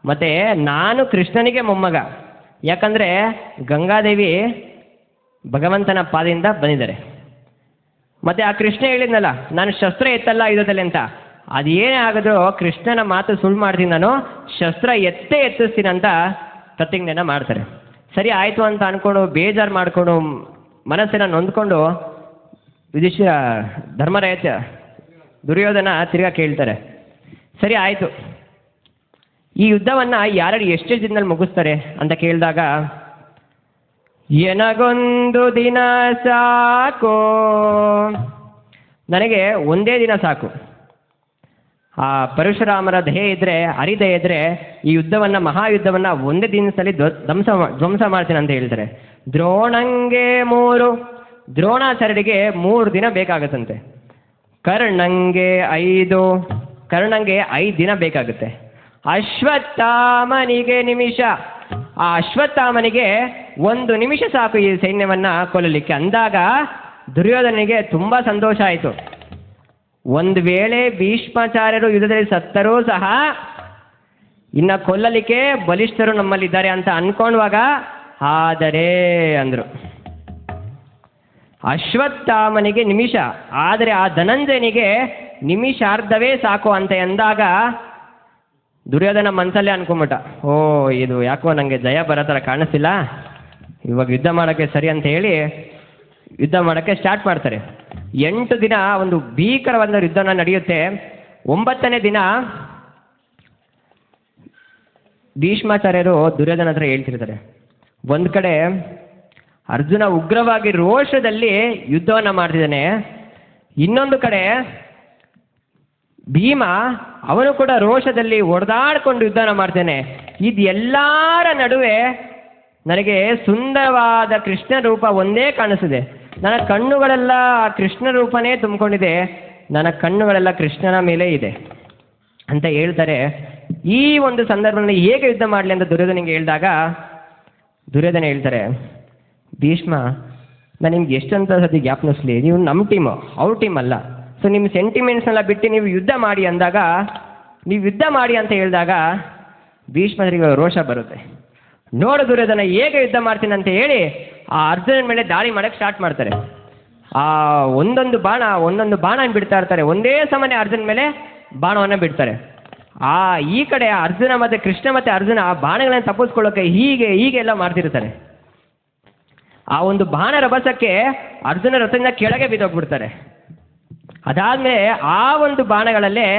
ಮತ್ತು ನಾನು ಕೃಷ್ಣನಿಗೆ ಮೊಮ್ಮಗ. ಯಾಕಂದರೆ ಗಂಗಾದೇವಿ ಭಗವಂತನ ಪಾದದಿಂದ ಬಂದಿದ್ದಾರೆ. ಮತ್ತು ಆ ಕೃಷ್ಣ ಹೇಳಿದ್ನಲ್ಲ, ನಾನು ಶಸ್ತ್ರ ಎತ್ತಲ್ಲ ಯುದ್ಧದಲ್ಲಿ ಅಂತ. ಅದೇನೇ ಆಗಿದ್ರೂ ಕೃಷ್ಣನ ಮಾತು ಸುಳ್ಳು ಮಾಡ್ತೀನಿ, ನಾನು ಶಸ್ತ್ರ ಎತ್ತಿಸ್ತೀನಿ ಅಂತ ಪ್ರತಿಜ್ಞೆನ ಮಾಡ್ತಾರೆ. ಸರಿ ಆಯಿತು ಅಂತ ಅಂದ್ಕೊಂಡು ಬೇಜಾರು ಮಾಡಿಕೊಂಡು ಮನಸ್ಸನ್ನು ನೊಂದ್ಕೊಂಡು ಧರ್ಮರಾಯ ದುರ್ಯೋಧನ ತಿರ್ಗಾ ಕೇಳ್ತಾರೆ, ಸರಿ ಆಯಿತು, ಈ ಯುದ್ಧವನ್ನು ಯಾರು ಎಷ್ಟೇ ದಿನದಲ್ಲಿ ಮುಗಿಸ್ತಾರೆ ಅಂತ ಕೇಳಿದಾಗ, ಎನಗೊಂದು ದಿನ ಸಾಕು, ನನಗೆ ಒಂದೇ ದಿನ ಸಾಕು. ಆ ಪರಶುರಾಮರ ದಯೆ ಇದ್ದರೆ, ಹರಿದಯೆ ಇದ್ದರೆ ಈ ಯುದ್ಧವನ್ನು, ಮಹಾಯುದ್ಧವನ್ನು ಒಂದೇ ದಿನದಲ್ಲಿ ಧ್ವಂಸ ಮಾಡ್ತೀನಿ ಅಂತ ಹೇಳ್ತಾರೆ. ದ್ರೋಣಾಚಾರ್ಯರಿಗೆ 3 ದಿನ ಬೇಕಾಗುತ್ತಂತೆ. ಕರ್ಣಂಗೆ 5 ದಿನ ಬೇಕಾಗುತ್ತೆ. ಅಶ್ವತ್ಥಾಮನಿಗೆ ನಿಮಿಷ, ಆ ಅಶ್ವತ್ಥಾಮನಿಗೆ 1 ನಿಮಿಷ ಸಾಕು ಈ ಸೈನ್ಯವನ್ನು ಕೊಲ್ಲಲಿಕ್ಕೆ. ಅಂದಾಗ ದುರ್ಯೋಧನಿಗೆ ತುಂಬ ಸಂತೋಷ ಆಯಿತು. ಒಂದು ವೇಳೆ ಭೀಷ್ಮಾಚಾರ್ಯರು ಯುದ್ಧದಲ್ಲಿ ಸತ್ತರೂ ಸಹ ಇನ್ನು ಕೊಲ್ಲಲಿಕ್ಕೆ ಬಲಿಷ್ಠರು ನಮ್ಮಲ್ಲಿದ್ದಾರೆ ಅಂತ ಅನ್ಕೊಂಡವಾಗ, ಆದರೆ ಅಂದರು, ಅಶ್ವತ್ಥಾಮನಿಗೆ ನಿಮಿಷ, ಆದರೆ ಆ ಧನಂಜಯನಿಗೆ ನಿಮಿಷಾರ್ಧವೇ ಸಾಕು ಅಂತ ಎಂದಾಗ ದುರ್ಯೋಧನ ಮನಸ್ಸಲ್ಲೇ ಅನ್ಕೊಂಬಿಟ್ಟ, ಓ ಇದು ಯಾಕೋ ನನಗೆ ಜಯ ಬರೋ ಥರ ಕಾಣಿಸ್ತಿಲ್ಲ, ಇವಾಗ ಯುದ್ಧ ಮಾಡೋಕ್ಕೆ ಸರಿ ಅಂತ ಹೇಳಿ ಯುದ್ಧ ಮಾಡೋಕ್ಕೆ ಸ್ಟಾರ್ಟ್ ಮಾಡ್ತಾರೆ. 8 ದಿನ ಒಂದು ಭೀಕರವಾದ ಯುದ್ಧನ ನಡೆಯುತ್ತೆ. 9ನೇ ದಿನ ಭೀಷ್ಮಾಚಾರ್ಯರು ದುರ್ಯೋಧನ ಹತ್ರ ಹೇಳ್ತಿರ್ತಾರೆ, ಒಂದು ಕಡೆ ಅರ್ಜುನ ಉಗ್ರವಾಗಿ ರೋಷದಲ್ಲಿ ಯುದ್ಧವನ್ನು ಮಾಡ್ತಿದ್ದಾನೆ, ಇನ್ನೊಂದು ಕಡೆ ಭೀಮ ಅವನು ಕೂಡ ರೋಷದಲ್ಲಿ ಹೊಡೆದಾಡ್ಕೊಂಡು ಯುದ್ಧನ ಮಾಡ್ತಾನೆ. ಇದೆಲ್ಲರ ನಡುವೆ ನನಗೆ ಸುಂದರವಾದ ಕೃಷ್ಣ ರೂಪ ಒಂದೇ ಕಾಣಿಸಿದೆ. ನನ್ನ ಕಣ್ಣುಗಳೆಲ್ಲ ಆ ಕೃಷ್ಣ ರೂಪನೇ ತುಂಬಿಕೊಂಡಿದೆ, ನನ್ನ ಕಣ್ಣುಗಳೆಲ್ಲ ಕೃಷ್ಣನ ಮೇಲೆ ಇದೆ ಅಂತ ಹೇಳ್ತಾರೆ. ಈ ಒಂದು ಸಂದರ್ಭದಲ್ಲಿ ಹೇಗೆ ಯುದ್ಧ ಮಾಡಲಿ ಅಂತ ದುರ್ಯೋಧನಿಗೆ ಹೇಳಿದಾಗ ದುರ್ಯೋಧನ ಹೇಳ್ತಾರೆ, ಭೀಷ್ಮ ನಾನು ನಿಮ್ಗೆ ಎಷ್ಟಂತ ಸತಿ ಜ್ಞಾಪನಿಸ್ಲಿ, ನೀವು ನಮ್ಮ ಟೀಮು, ಅವ್ರ ಟೀಮ್ ಅಲ್ಲ. ಸೊ ನಿಮ್ಮ ಸೆಂಟಿಮೆಂಟ್ಸ್ನೆಲ್ಲ ಬಿಟ್ಟು ನೀವು ಯುದ್ಧ ಮಾಡಿ ಅಂದಾಗ, ನೀವು ಯುದ್ಧ ಮಾಡಿ ಅಂತ ಹೇಳಿದಾಗ ಭೀಷ್ಮರಿಗೆ ರೋಷ ಬರುತ್ತೆ. ನೋಡು ದುರ್ಯೋಧನ ಹೇಗೆ ಯುದ್ಧ ಮಾಡ್ತೀನಿ ಅಂತ ಹೇಳಿ ಆ ಅರ್ಜುನನ ಮೇಲೆ ದಾಳಿ ಮಾಡೋಕ್ಕೆ ಸ್ಟಾರ್ಟ್ ಮಾಡ್ತಾರೆ. ಆ ಒಂದೊಂದು ಬಾಣ ಬಿಡ್ತಾ ಇರ್ತಾರೆ. ಒಂದೇ ಸಮನೆ ಅರ್ಜುನ ಮೇಲೆ ಬಾಣವನ್ನು ಬಿಡ್ತಾರೆ. ಈ ಕಡೆ ಅರ್ಜುನ ಮತ್ತು ಕೃಷ್ಣ ಮತ್ತು ಅರ್ಜುನ ಆ ಬಾಣಗಳನ್ನು ತಪ್ಪಿಸ್ಕೊಳ್ಳೋಕೆ ಹೀಗೆ ಎಲ್ಲ ಮಾಡ್ತಿರ್ತಾರೆ. ಆ ಒಂದು ಬಾಣ ರಭಸಕ್ಕೆ ಅರ್ಜುನ ರಥದಿಂದ ಕೆಳಗೆ ಬಿದ್ದೋಗ್ಬಿಡ್ತಾರೆ. ಅದಾದಮೇಲೆ ಆ ಒಂದು ಬಾಣಗಳಲ್ಲೇ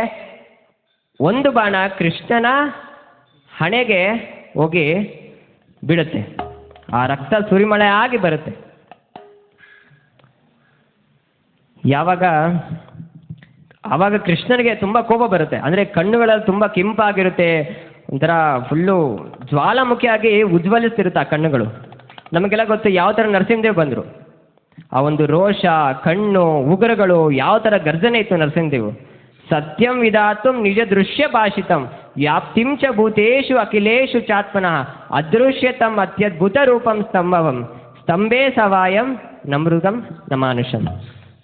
ಒಂದು ಬಾಣ ಕೃಷ್ಣನ ಹಣೆಗೆ ಹೋಗಿ ಬಿಡುತ್ತೆ. ಆ ರಕ್ತ ಸುರಿಮಳೆ ಆಗಿ ಬರುತ್ತೆ. ಆವಾಗ ಕೃಷ್ಣನಿಗೆ ತುಂಬ ಕೋಪ ಬರುತ್ತೆ. ಅಂದರೆ ಕಣ್ಣುಗಳಲ್ಲಿ ತುಂಬ ಕೆಂಪಾಗಿರುತ್ತೆ, ಒಂಥರ ಫುಲ್ಲು ಜ್ವಾಲಾಮುಖಿಯಾಗಿ ಉಜ್ವಲಿಸ್ತಿರುತ್ತೆ ಆ ಕಣ್ಣುಗಳು. ನಮಗೆಲ್ಲ ಗೊತ್ತು ಯಾವ ಥರ ನರಸಿಂಹದೇವ್ ಬಂದರು. ಆ ಒಂದು ರೋಷ, ಕಣ್ಣು, ಉಗುರುಗಳು ಯಾವ ಥರ ಗರ್ಜನೆ ಇತ್ತು ನರಸಿಂಹದೇವ್. ಸತ್ಯಂ ವಿಧಾತು ನಿಜ ದೃಶ್ಯ ಭಾಷಿತಂ ವ್ಯಾಪ್ತಿಂ ಚ ಭೂತೇಷು ಅಖಿಲೇಷು ಚಾತ್ಮನಃ ಅದೃಶ್ಯತಂ ಅತ್ಯದ್ಭುತ ರೂಪಂ ಸ್ತಂಭವಂ ಸ್ತಂಭೇ ಸವಾಯಂ ನಮೃತಂ ನಮಾನುಷಂ.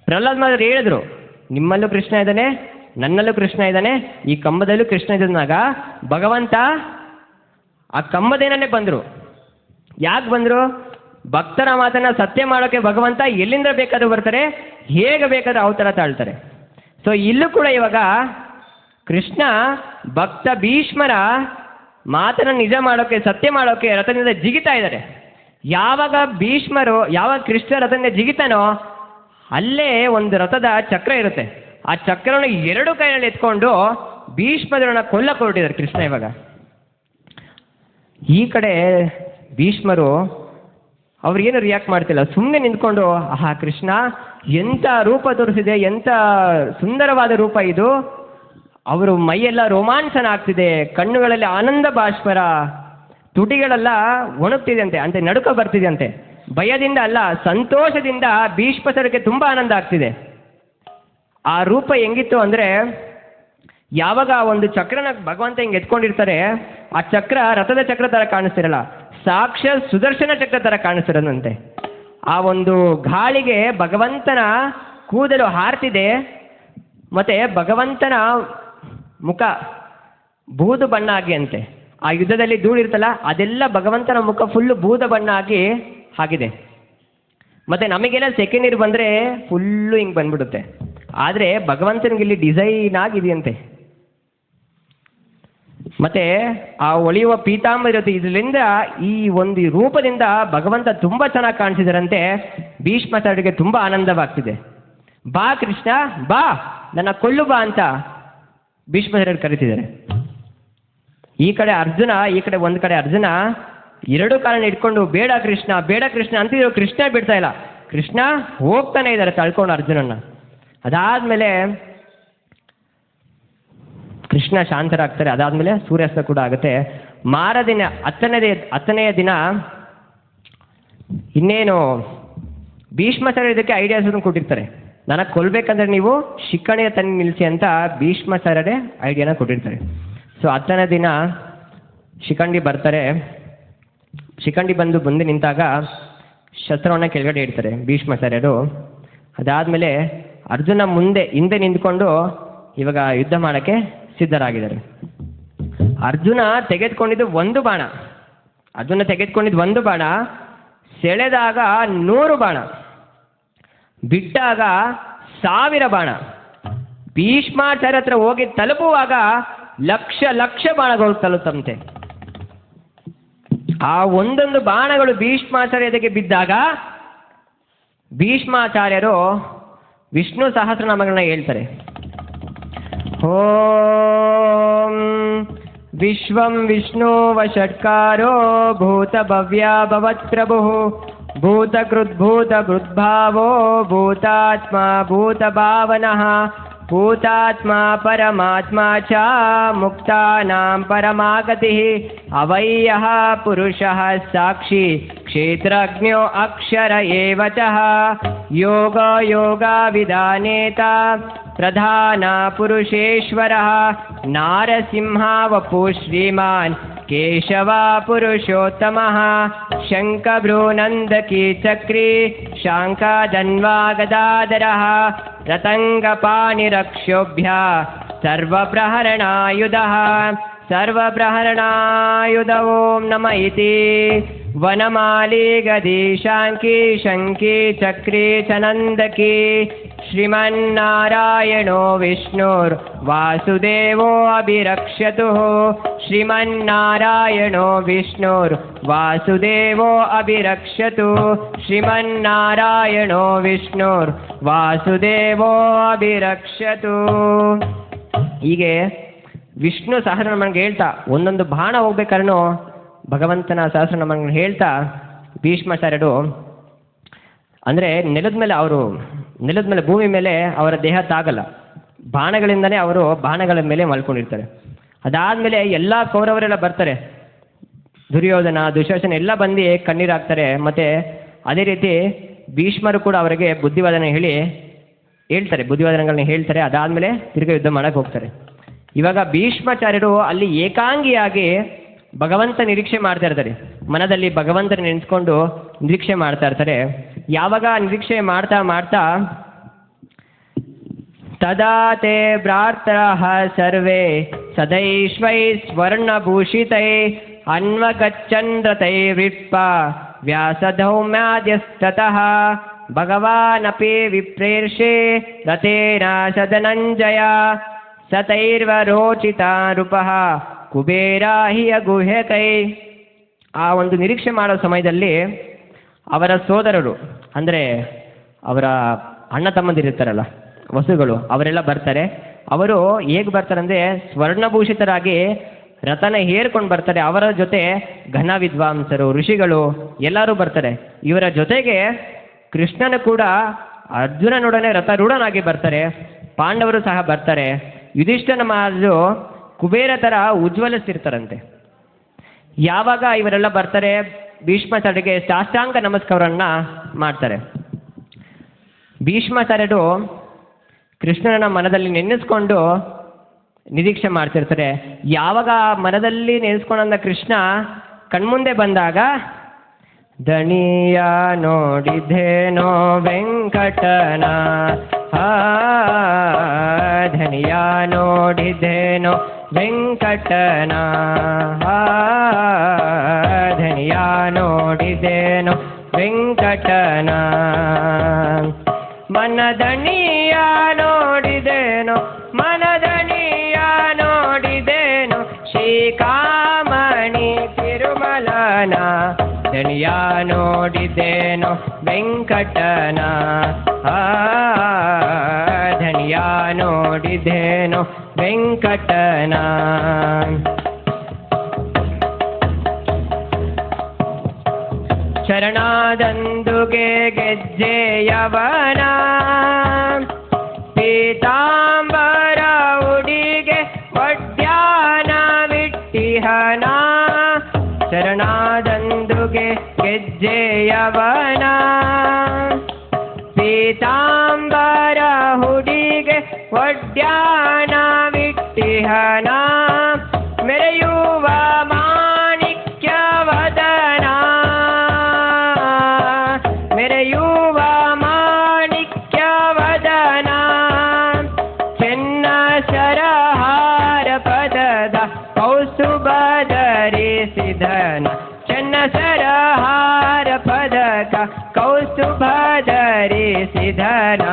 ಪ್ರಹ್ಲಾದ್ ಮಹಾರಾಜರು ಹೇಳಿದ್ರು, ನಿಮ್ಮಲ್ಲೂ ಕೃಷ್ಣ ಇದ್ದಾನೆ, ನನ್ನಲ್ಲೂ ಕೃಷ್ಣ ಇದ್ದಾನೆ, ಈ ಕಂಬದಲ್ಲೂ ಕೃಷ್ಣ ಇದ್ದಾಗ ಭಗವಂತ ಆ ಕಂಬದೇನಲ್ಲೇ ಬಂದರು. ಯಾಕೆ ಬಂದರು? ಭಕ್ತರ ಮಾತನ್ನು ಸತ್ಯ ಮಾಡೋಕ್ಕೆ ಭಗವಂತ ಎಲ್ಲಿಂದ ಬೇಕಾದ್ರೂ ಬರ್ತಾರೆ, ಹೇಗೆ ಬೇಕಾದ್ರೂ ಅವತಾರ ತಾಳ್ತಾರೆ. ಸೊ ಇಲ್ಲೂ ಕೂಡ ಇವಾಗ ಕೃಷ್ಣ ಭಕ್ತ ಭೀಷ್ಮರ ಮಾತನ್ನು ನಿಜ ಮಾಡೋಕ್ಕೆ, ಸತ್ಯ ಮಾಡೋಕ್ಕೆ ರಥದಿಂದ ಜಿಗಿತಾ ಇದ್ದಾರೆ. ಯಾವಾಗ ಭೀಷ್ಮರು, ಯಾವಾಗ ಕೃಷ್ಣ ರಥದಿಂದ ಜಿಗಿತಾನೋ ಅಲ್ಲೇ ಒಂದು ರಥದ ಚಕ್ರ ಇರುತ್ತೆ. ಆ ಚಕ್ರವನ್ನು ಎರಡು ಕೈಯಲ್ಲಿ ಎತ್ಕೊಂಡು ಭೀಷ್ಮರನ್ನ ಕೊಲ್ಲಕ್ಕೆ ಹೊರಟಿದ್ದಾರೆ ಕೃಷ್ಣ. ಇವಾಗ ಈ ಕಡೆ ಭೀಷ್ಮರು ಅವ್ರಿಗೇನು ರಿಯಾಕ್ಟ್ ಮಾಡ್ತಿಲ್ಲ, ಸುಮ್ಮನೆ ನಿಂತ್ಕೊಂಡು ಆಹಾ ಕೃಷ್ಣ ಎಂಥ ರೂಪ ತೋರಿಸಿದೆ, ಎಂಥ ಸುಂದರವಾದ ರೂಪ ಇದು. ಅವರು ಮೈಯೆಲ್ಲ ರೋಮಾಂಚನ ಆಗ್ತಿದೆ, ಕಣ್ಣುಗಳಲ್ಲಿ ಆನಂದ ಬಾಷ್ಪರ, ತುಟಿಗಳೆಲ್ಲ ಒಣಗ್ತಿದೆಯಂತೆ, ಅಂತೆ ನಡುಕ ಬರ್ತಿದೆಯಂತೆ. ಭಯದಿಂದ ಅಲ್ಲ, ಸಂತೋಷದಿಂದ ಭೀಷ್ಮಸರಿಗೆ ತುಂಬ ಆನಂದ ಆಗ್ತಿದೆ. ಆ ರೂಪ ಹೆಂಗಿತ್ತು ಅಂದರೆ, ಯಾವಾಗ ಒಂದು ಚಕ್ರನ ಭಗವಂತ ಹಿಂಗೆ ಎತ್ಕೊಂಡಿರ್ತಾರೆ, ಆ ಚಕ್ರ ರಥದ ಚಕ್ರ ಥರ ಕಾಣಿಸ್ತಿರಲ್ಲ, ಸಾಕ್ಷಾತ್ ಸುದರ್ಶನ ಚಕ್ರ ಥರ ಕಾಣಿಸ್ತಿರೋದಂತೆ. ಆ ಒಂದು ಗಾಳಿಗೆ ಭಗವಂತನ ಕೂದಲು ಹಾರ್ತಿದೆ, ಮತ್ತು ಭಗವಂತನ ಮುಖ ಬೂದು ಬಣ್ಣ ಆಗಿ ಅಂತೆ. ಆ ಯುದ್ಧದಲ್ಲಿ ಧೂಳಿರ್ತಲ್ಲ, ಅದೆಲ್ಲ ಭಗವಂತನ ಮುಖ ಫುಲ್ಲು ಬೂದ ಬಣ್ಣ ಆಗಿ ಆಗಿದೆ. ಮತ್ತು ನಮಗೆಲ್ಲ ಸೆಕೆಂಡ್ ಇಯರ್ ಬಂದರೆ ಫುಲ್ಲು ಹಿಂಗೆ ಬಂದ್ಬಿಡುತ್ತೆ. ಆದರೆ ಭಗವಂತನಿಗೆ ಇಲ್ಲಿ ಡಿಸೈನ್ ಆಗಿದೆಯಂತೆ. ಮತ್ತು ಆ ಒಳೆಯುವ ಪೀತಾಂಬರ ಇರುತ್ತೆ. ಇದರಿಂದ ಈ ಒಂದು ರೂಪದಿಂದ ಭಗವಂತ ತುಂಬ ಚೆನ್ನಾಗಿ ಕಾಣಿಸಿದಾರಂತೆ. ಭೀಷ್ಮಾಚಾರ್ಯರಿಗೆ ತುಂಬ ಆನಂದವಾಗ್ತಿದೆ. ಬಾ ಕೃಷ್ಣ ಬಾ, ನನ್ನ ಕೊಲ್ಲು ಬಾ ಅಂತ ಭೀಷ್ಮಾಚಾರ್ಯರು ಕರೀತಿದ್ದಾರೆ. ಈ ಕಡೆ ಅರ್ಜುನ, ಈ ಕಡೆ ಒಂದು ಕಡೆ ಅರ್ಜುನ ಎರಡು ಕಾರಣ ಇಟ್ಕೊಂಡು ಬೇಡ ಕೃಷ್ಣ ಬೇಡ ಕೃಷ್ಣ ಅಂತಿದ್ರು. ಕೃಷ್ಣ ಬಿಡ್ತಾ ಇಲ್ಲ, ಕೃಷ್ಣ ಹೋಗ್ತಾನೆ ಇದ್ದಾರೆ ತಳ್ಕೊಂಡು ಅರ್ಜುನನ್ನ. ಅದಾದಮೇಲೆ ಕೃಷ್ಣ ಶಾಂತರಾಗ್ತಾರೆ. ಅದಾದಮೇಲೆ ಸೂರ್ಯಾಸ್ತ ಕೂಡ ಆಗುತ್ತೆ. ಮಾರದಿನ ಹತ್ತನೆಯ ದಿನ ಇನ್ನೇನು ಭೀಷ್ಮಾಚಾರ್ಯ ಇದಕ್ಕೆ ಐಡಿಯಾಸನ್ನು ಕೊಟ್ಟಿರ್ತಾರೆ. ನನಗೆ ಕೊಲ್ಬೇಕಂದ್ರೆ ನೀವು ಶಿಖಂಡಿಯ ತಂದು ನಿಲ್ಲಿಸಿ ಅಂತ ಭೀಷ್ಮಾಚಾರ್ಯರೇ ಐಡಿಯಾನ ಕೊಟ್ಟಿರ್ತಾರೆ. ಸೊ 10ನೇ ದಿನ ಶಿಖಂಡಿ ಬರ್ತಾರೆ. ಶಿಖಂಡಿ ಬಂದು ನಿಂತಾಗ ಶಸ್ತ್ರವನ್ನು ಕೆಳಗಡೆ ಇಡ್ತಾರೆ ಭೀಷ್ಮಾಚಾರ್ಯರು. ಅದಾದಮೇಲೆ ಅರ್ಜುನ ಹಿಂದೆ ನಿಂತ್ಕೊಂಡು ಇವಾಗ ಯುದ್ಧ ಮಾಡೋಕ್ಕೆ ಸಿದ್ಧರಾಗಿದ್ದಾರೆ. ಅರ್ಜುನ ತೆಗೆದುಕೊಂಡಿದ್ದು ಒಂದು ಬಾಣ, ಸೆಳೆದಾಗ 100 ಬಾಣ, ಬಿಟ್ಟಾಗ 1000 ಬಾಣ. ಭೀಷ್ಮಾಚಾರ್ಯ ಹತ್ರ ಹೋಗಿ ತಲುಪುವಾಗ ಲಕ್ಷ ಬಾಣಗಳು ತಲುಪಂತೆ. ಆ ಒಂದೊಂದು ಬಾಣಗಳು ಭೀಷ್ಮಾಚಾರ್ಯರಿಗೆ ಬಿದ್ದಾಗ ಭೀಷ್ಮಾಚಾರ್ಯರು ವಿಷ್ಣು ಸಹಸ್ರನಾಮಗಳನ್ನ ಹೇಳ್ತಾರೆ. ಓಂ ವಿಶ್ವಂ ವಿಷ್ಣು ವಷಟ್ಕಾರೋ ಭೂತ ಭವ್ಯ ಭವತ್ಪ್ರಭು ಭೂತಕೃದ್ಭೂತ ಕೃದ್ಭಾವೋ ಭೂತಾತ್ಮ ಭೂತ ಭಾವನಃ ಭೂತಾತ್ಮ ಪರಮಾತ್ಮ ಚ ಮುಕ್ತಾನಾಂ ಪರಮಾಗತಿಃ ಅವಯ್ಯಃ ಪುರುಷಃ ಸಾಕ್ಷಿ ಕ್ಷೇತ್ರಜ್ಞೋ ಅಕ್ಷರ ಏವ ಚ ಯೋಗ ಯೋಗವಿದಾನೇತ ಪ್ರಧಾನ ಪುರುಷೇಶ್ವರಃ ನಾರಸಿಂಹ ವಪು ಶ್ರೀಮಾನ್ ಕೇಶವ ಪುರುಷೋತ್ತಮಃ ಶಂಖಭ್ರೂನಂದಕಿ ಚಕ್ರಿ ಶಾಂಖಧನ್ವಾ ಗದಾಧರಃ ರತಂಗಪಾಣಿರಕ್ಷೋಭ್ಯ ಸರ್ವಪ್ರಹರಣಾಯುಧಃ ಸರ್ವಪ್ರಹರಣಾಯುಧ ಓಂ ನಮ ಇತಿ ವನಮಾಲಿ ಗದಿ ಶಾಂಕಿ ಶಂಕಿ ಚಕ್ರಿ ಚನಂದಕಿ ಶ್ರೀಮನ್ನಾರಾಯಣೋ ವಿಷ್ಣುರ್ ವಾಸುದೇವೋ ಅಭಿರಕ್ಷತು ಶ್ರೀಮನ್ನಾರಾಯಣೋ ವಿಷ್ಣುರ್ ವಾಸುದೇವೋ ಅಭಿರಕ್ಷತು ಶ್ರೀಮನ್ನಾರಾಯಣೋ ವಿಷ್ಣುರ್ ವಾಸುದೇವೋ ಅಭಿರಕ್ಷತು. ಹೀಗೆ ವಿಷ್ಣು ಸಹಸ್ರನಾಮನ ಹೇಳ್ತಾ ಒಂದೊಂದು ಬಾಣ ಹೋಗ್ಬೇಕಾದ್ರೂ ಭಗವಂತನ ಸಹಸ್ರನಾಮನ ಹೇಳ್ತಾ ಭೀಷ್ಮಾಚಾರ್ಯರು ಅಂದರೆ ನೆಲದ ಮೇಲೆ ಭೂಮಿ ಮೇಲೆ ಅವರ ದೇಹ ತಾಗಲ್ಲ, ಬಾಣಗಳಿಂದನೇ ಅವರು ಬಾಣಗಳ ಮೇಲೆ ಮಲ್ಕೊಂಡಿರ್ತಾರೆ. ಅದಾದಮೇಲೆ ಎಲ್ಲ ಕೌರವರೆಲ್ಲ ಬರ್ತಾರೆ, ದುರ್ಯೋಧನ ದುಶಾಸನ ಎಲ್ಲ ಬಂದು ಕಣ್ಣೀರಾಗ್ತಾರೆ. ಮತ್ತು ಅದೇ ರೀತಿ ಭೀಷ್ಮರು ಕೂಡ ಅವರಿಗೆ ಬುದ್ಧಿವಾದನೆ ಹೇಳಿ ಹೇಳ್ತಾರೆ, ಬುದ್ಧಿವಾದಗಳನ್ನ ಹೇಳ್ತಾರೆ. ಅದಾದಮೇಲೆ ತಿರ್ಗಾ ಯುದ್ಧ ಮಾಡಕ್ಕೆ ಹೋಗ್ತಾರೆ. ಇವಾಗ ಭೀಷ್ಮಾಚಾರ್ಯರು ಅಲ್ಲಿ ಏಕಾಂಗಿಯಾಗಿ ಭಗವಂತ ನಿರೀಕ್ಷೆ ಮಾಡ್ತಾ ಇರ್ತಾರೆ. ಮನದಲ್ಲಿ ಭಗವಂತನ ನೆನೆಸ್ಕೊಂಡು ನಿರೀಕ್ಷೆ ಮಾಡ್ತಾ ಇರ್ತಾರೆ. ಯಾವಾಗ ನಿರೀಕ್ಷೆ ಮಾಡ್ತಾ ಮಾಡ್ತಾ ತದಾ ತೇ ಭ್ರಾತರಃ ಸರ್ವೇ ಸದೈಶ್ವೈ ಸ್ವರ್ಣಭೂಷಿತೈ ಅನ್ವಗಚ್ಚನ್ ರಥೈರ್ವಿಪ್ಪ ವ್ಯಾಸಧೌಮ್ಯಾದ್ಯಸ್ತತಃ ಭಗವಾನಪಿ ವಿಪ್ರೇರ್ಷೆ ರಥೇನ ಸದನಂಜಯ ಸತೈರ್ವರೋಚಿತ ನೃಪಃ ಕುಬೇರ ಹಿ ಅಗುಹ್ಯತೈ. ಆ ಒಂದು ನಿರೀಕ್ಷೆ ಮಾಡೋ ಸಮಯದಲ್ಲಿ ಅವರ ಸೋದರರು ಅಂದರೆ ಅವರ ಅಣ್ಣ ತಮ್ಮಂದಿರಿರ್ತಾರಲ್ಲ, ವಸುಗಳು, ಅವರೆಲ್ಲ ಬರ್ತಾರೆ. ಅವರು ಹೇಗೆ ಬರ್ತಾರೆ ಅಂದರೆ ಸ್ವರ್ಣಭೂಷಿತರಾಗಿ ರಥನ ಹೇರ್ಕೊಂಡು ಬರ್ತಾರೆ. ಅವರ ಜೊತೆ ಘನ ವಿದ್ವಾಂಸರು, ಋಷಿಗಳು ಎಲ್ಲರೂ ಬರ್ತಾರೆ. ಇವರ ಜೊತೆಗೆ ಕೃಷ್ಣನು ಕೂಡ ಅರ್ಜುನನೊಡನೆ ರಥರೂಢನಾಗಿ ಬರ್ತಾರೆ. ಪಾಂಡವರು ಸಹ ಬರ್ತಾರೆ. ಯುಧಿಷ್ಠಿರನ ಮಹಾರಾಜರು ಕುಬೇರ ಥರ ಉಜ್ವಲಿಸ್ತಿರ್ತಾರಂತೆ. ಯಾವಾಗ ಇವರೆಲ್ಲ ಬರ್ತಾರೆ, ಭೀಷ್ಮಾಚಾರ್ಯರಿಗೆ ಸಾಷ್ಟಾಂಗ ನಮಸ್ಕಾರವನ್ನು ಮಾಡ್ತಾರೆ. ಭೀಷ್ಮಾಚಾರ್ಯರು ಕೃಷ್ಣನ ಮನದಲ್ಲಿ ನೆನೆಸ್ಕೊಂಡು ನಿರೀಕ್ಷೆ ಮಾಡ್ತಿರ್ತಾರೆ. ಯಾವಾಗ ಮನದಲ್ಲಿ ನೆನೆಸ್ಕೊಂಡ ಕೃಷ್ಣ ಕಣ್ಮುಂದೆ ಬಂದಾಗ ದಣಿಯ ನೋಡಿದ್ದೇನೋ ವೆಂಕಟನ, ಧನಿಯ ನೋಡಿದ್ದೇನೋ ವೆಂಕಟನ, ಧನಿಯ ನೋಡಿದ್ದೇನೋ ವೆಂಕಟನ, ಮನದಣಿಯ ನೋಡಿದೇನೋ ಮನದಣಿಯ ನೋಡಿದೇನೋ ಶ್ರೀಕಾಮಣಿ ತಿರುಮಲನ, ದಣಿಯ ನೋಡಿದೇನೋ ವೆಂಕಟನ, ಧನಿಯ ನೋಡಿದೇನೋ ವೆಂಕಟನ. ಶರಣಾದಂದುಗೆ ಗೆಜ್ಜೆಯವನ, ಪೀತಾಂಬರ ಉಡಿಗೆ ಒಡ್ಯಾನ ವಿಟ್ಟಿಹನ, ಶರಣಾದಂದುಗೆ ಗೆಜ್ಜೆಯವನ, ಪೀತಾಂಬರ ಹುಡಿಗೆ ಒಡ್ಯಾನ ವಿಟ್ಟಿಹನ, ಮೆರೆಯುವ ಮಾಣಿಕ್ಯವದನ, ಮೆರೆಯುವ ಮಾಣಿಕ್ಯವದನ, ಚೆನ್ನ ಶರಹಾರ ಪದದ ಕೌಸ್ತುಭ ಧರಿಸಿದನ, ಚೆನ್ನ ಶರಹಾರ ಪದಕ ಕೌಸ್ತುಭ ಧರಿಸಿದನ,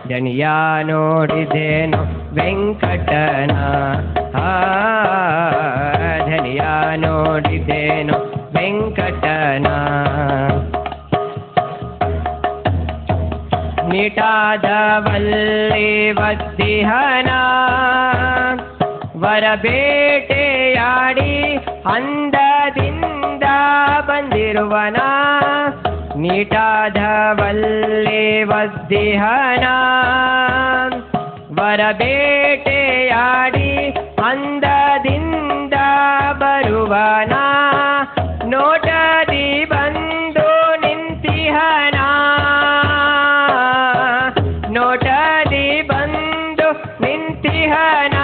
ದಣಿಯ ನೋಡಿದೇನೋ ವೆಂಕಟನ, ಧನಿಯ ನೋಡಿದೇನೋ ವೆಂಕಟನ. ನಿಟಾದವಲ್ಲಿ ವದ್ದಿಹನ, ವರಬೇಟೆಯಾಡಿ ಅಂದದಿಂದ ಬಂದಿರುವನ, ನಿಟಾದವಲ್ಲಿ ವದ್ದಿಹನ, ವರಬೇಟೆಯಾಡಿ ಅಂದದಿಂದ ಬರುವನ, ನೋಟದಿ ಬಂದು ನಿಂತಿಹನ, ನೋಟದಿ ಬಂದು ನಿಂತಿಹನ,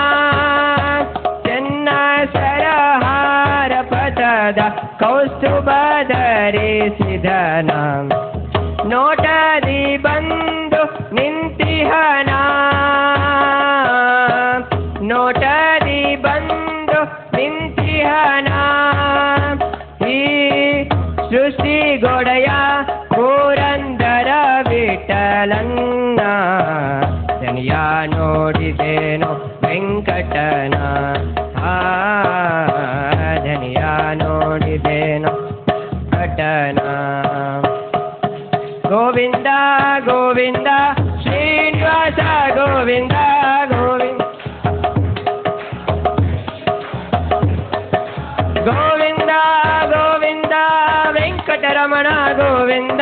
ಚೆನ್ನ ಸರಹಾರ ಪದದ ಕೌಸ್ತುಭ ಧರಿಸಿದನ, ನೋಟದಿ ಬಂದು ನಿಂತಿಹನ, ನೋಟದಿ ಬಂದು ನಿಂತಿಹನ, ಈ ಸೃಷ್ಟಿಗೊಡೆಯ ಪುರಂದರ ವಿಠಲನ್ನ, ದಣಿಯ ನೋಡಿದೇನೋ ವೆಂಕಟನ, ಧನಿಯ ನೋಡಿದೇನೋ ವೆಂಕಟನ. ಗೋವಿಂದ ಗೋವಿಂದ ಶ್ರೀನಿವಾಸ ಗೋವಿಂದ ಗೋವಿಂದ, ಗೋವಿಂದ ಗೋವಿಂದ ವೆಂಕಟರಮಣ ಗೋವಿಂದ,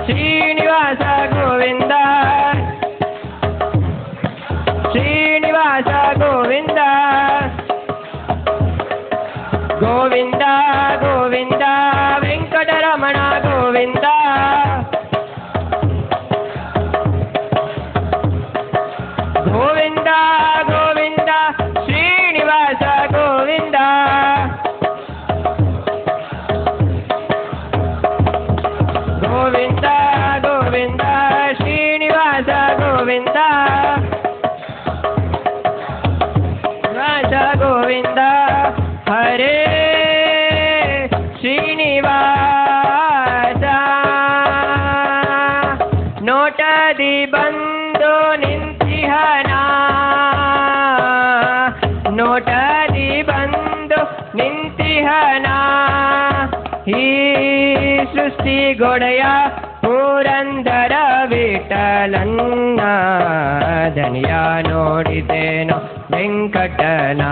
ಶ್ರೀನಿವಾಸ ಗೋವಿಂದ, ಶ್ರೀನಿವಾಸ ಗೋವಿಂದ, ಗೋವಿಂದ ಗೋವಿಂದ ವೆಂಕಟರಮಣ ಗೋವಿಂದ ಶ್ರೀನಿವಾಸ ಗೋವಿಂದ ಶ್ರೀನಿವಾಸ ಗೋವಿಂದ ಹರೇ ಶ್ರೀನಿವಾಸ ನೋಟದಿ ಬಂದು ನಿಂತಿಹನ ನೋಟದಿ ಬಂದು ನಿಂತಿಹನ ಈ ಸೃಷ್ಟಿಗೊಡೆಯ ಪುರಂದರ ವಿಠಲನ್ನ ಧನಿಯ ನೋಡಿದೇನೋ ವೆಂಕಟನ